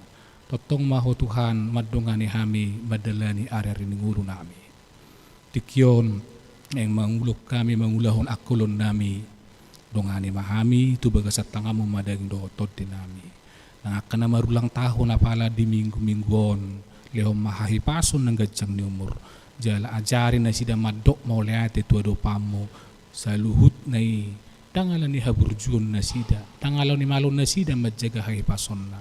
totong maho Tuhan madongani hami madalani area rini ngulu nami. Tikyon yang manguluk kami mangulahon akulon nami dongani mahami tu bagasat tangamu madaging dotot dinami. Nang akan na marulang tahun apala di minggu-mingguon lehom mahahipason ng gajang ni umur. Jala ajarin na sida madok mauliate tuado pamu sa luhut na tangalan ni haburjun na sida. Tangalan ni malon na sida madjaga hahipason na.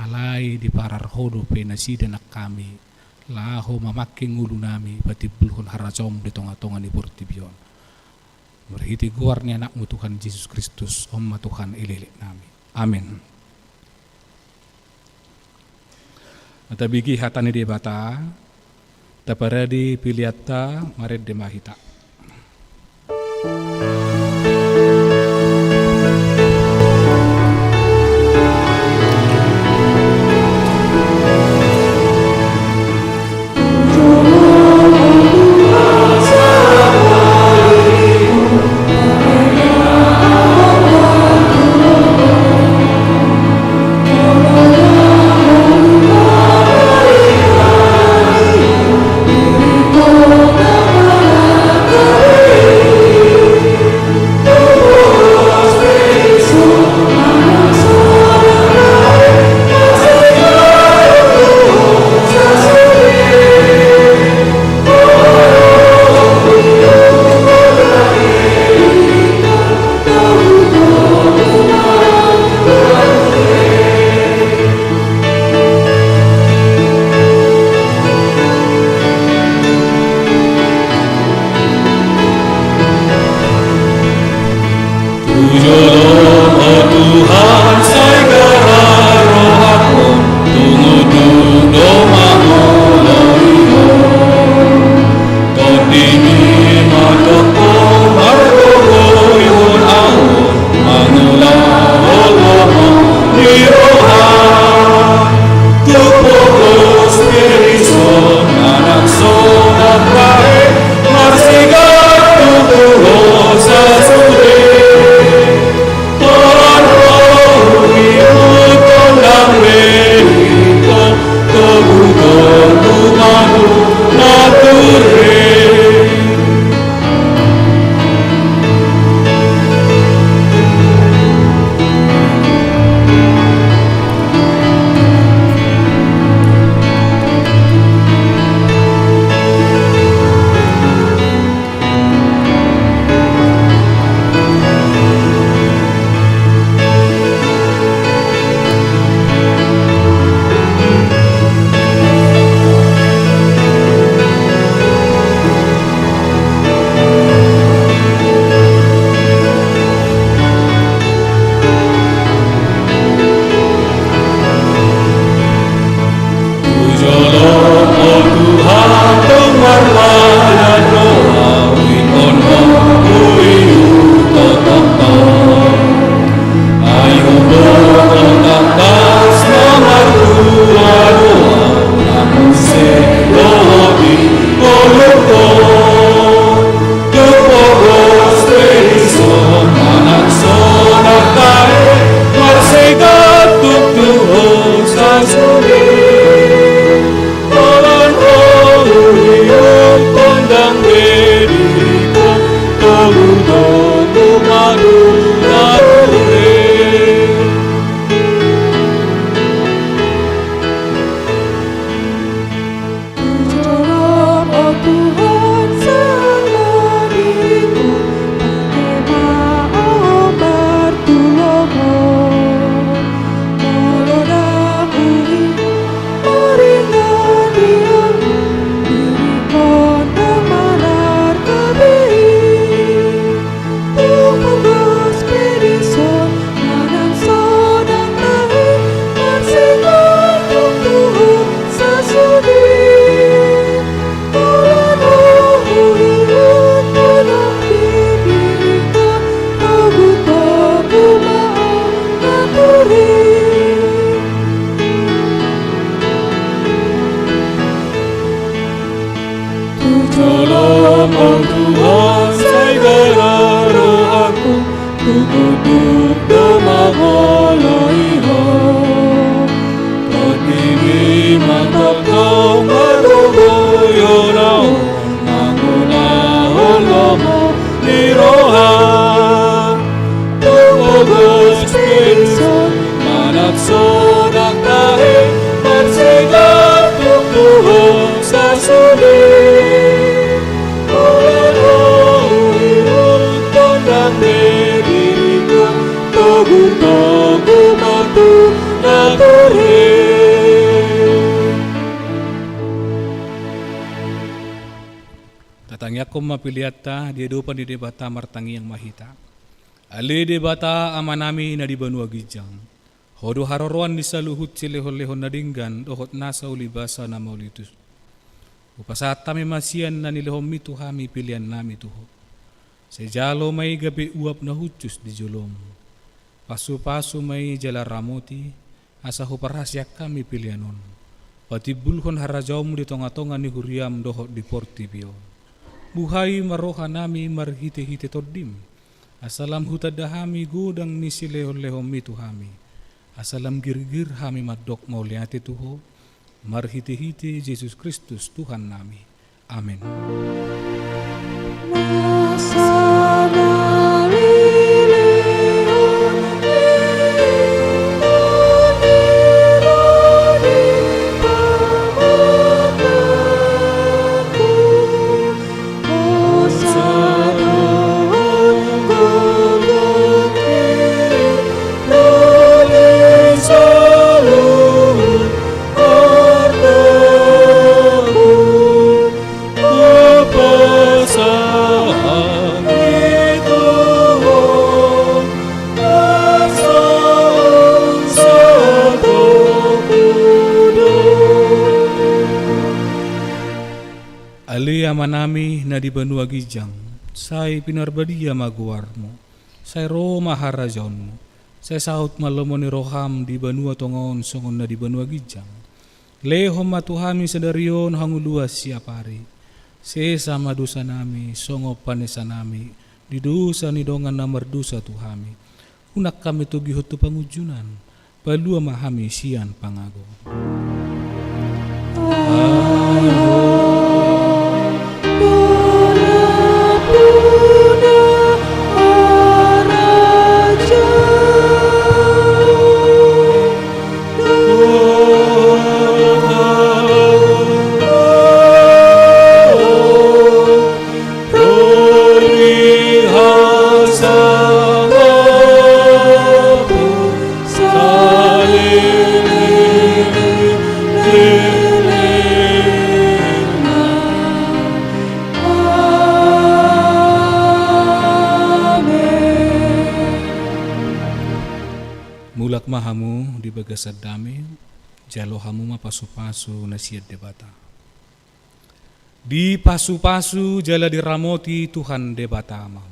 Alay di pararhodo pe na sida na kami. Laho mamaking ulo nami pati bulhon haracom di tonga-tonga ni Portibion. Berhiti guar ni anakmu Tuhan Yesus Kristus, Oma Tuhan ililik nami. Amin. Natabigi hatani di bata, taparadi piliata mared de mahita.
Thank you.
Yesus manap sodak tahe marsigatuk Tuhan sasudi oleh tondang diriku togu matu naturi. Tatangya ko mapiliata dia dopan di debata martangi yang mahita. Ali debata amanami na di Banua Gijang. Hodo haroroan di saluhut silehon-lehon nadinggan dohot nasa ulibasa na maulitus. Upasata mi masian na nilehom mitu hami pilihan nami tuho. Sejalo may gabi uap na hucus di julom. Pasu-pasu may jala ramoti asa huparasyak kami pilihanon. Pati bulhon harajawmu di tonga-tonga ni huriam dohot di portibio. Buhay maroha nami marhite-hite todim. Asalam hutadahami gudang ni silehon-lehom mitu hami. Asalam girgir hami madok mauliati tuho. Marhite-hite Yesus Kristus Tuhan nami. Amin. Ali amanami na di Banua Gijang, say pinarbadia maguwarmo, say Roma harajonmo, say sahut malomo ni roham di Banua Tongon songon na di Banua Gijang. Lehom matuhami sadarion hanguluas siapari, sesa madusa nami, songo panesa nami, di dosa ni dongan na merdusa tuhami. Unak kami tugihot tu pangujunan, palua mahami sian pangago. Mulak mahamu di bagasad dami, jalo hamu mapasu-pasu nasiat debata. Di pasu-pasu jala diramoti Tuhan debata mau.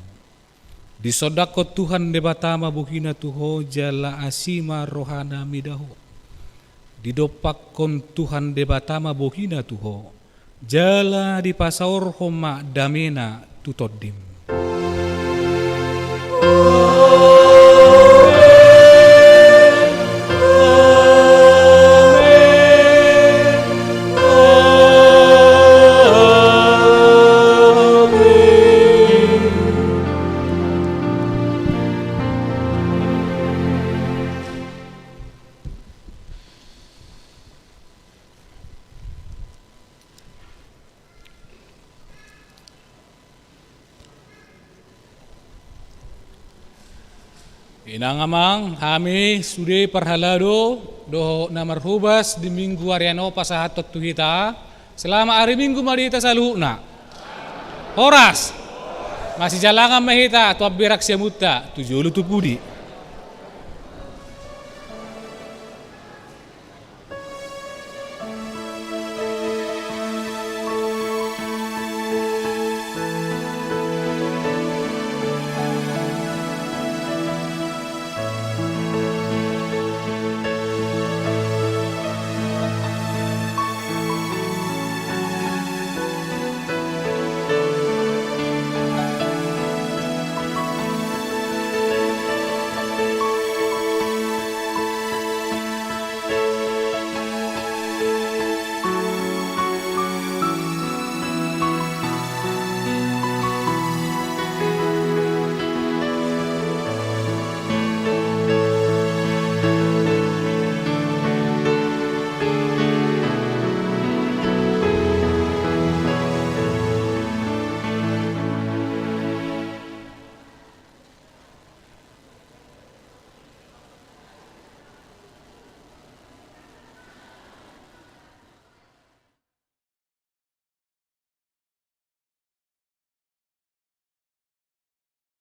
Di sodakot Tuhan debata buhina tuho jala asima rohana midaho. Di dopak kon Tuhan debata buhina tuho jala di pasaur homa damena tutodim. Inangamang kami sudah perhalado doh namarhubas di minggu ariano pasahatot tu kita selama hari minggu madita saluna horas masih jalangan mahita tu abirak siamuta 7 pudi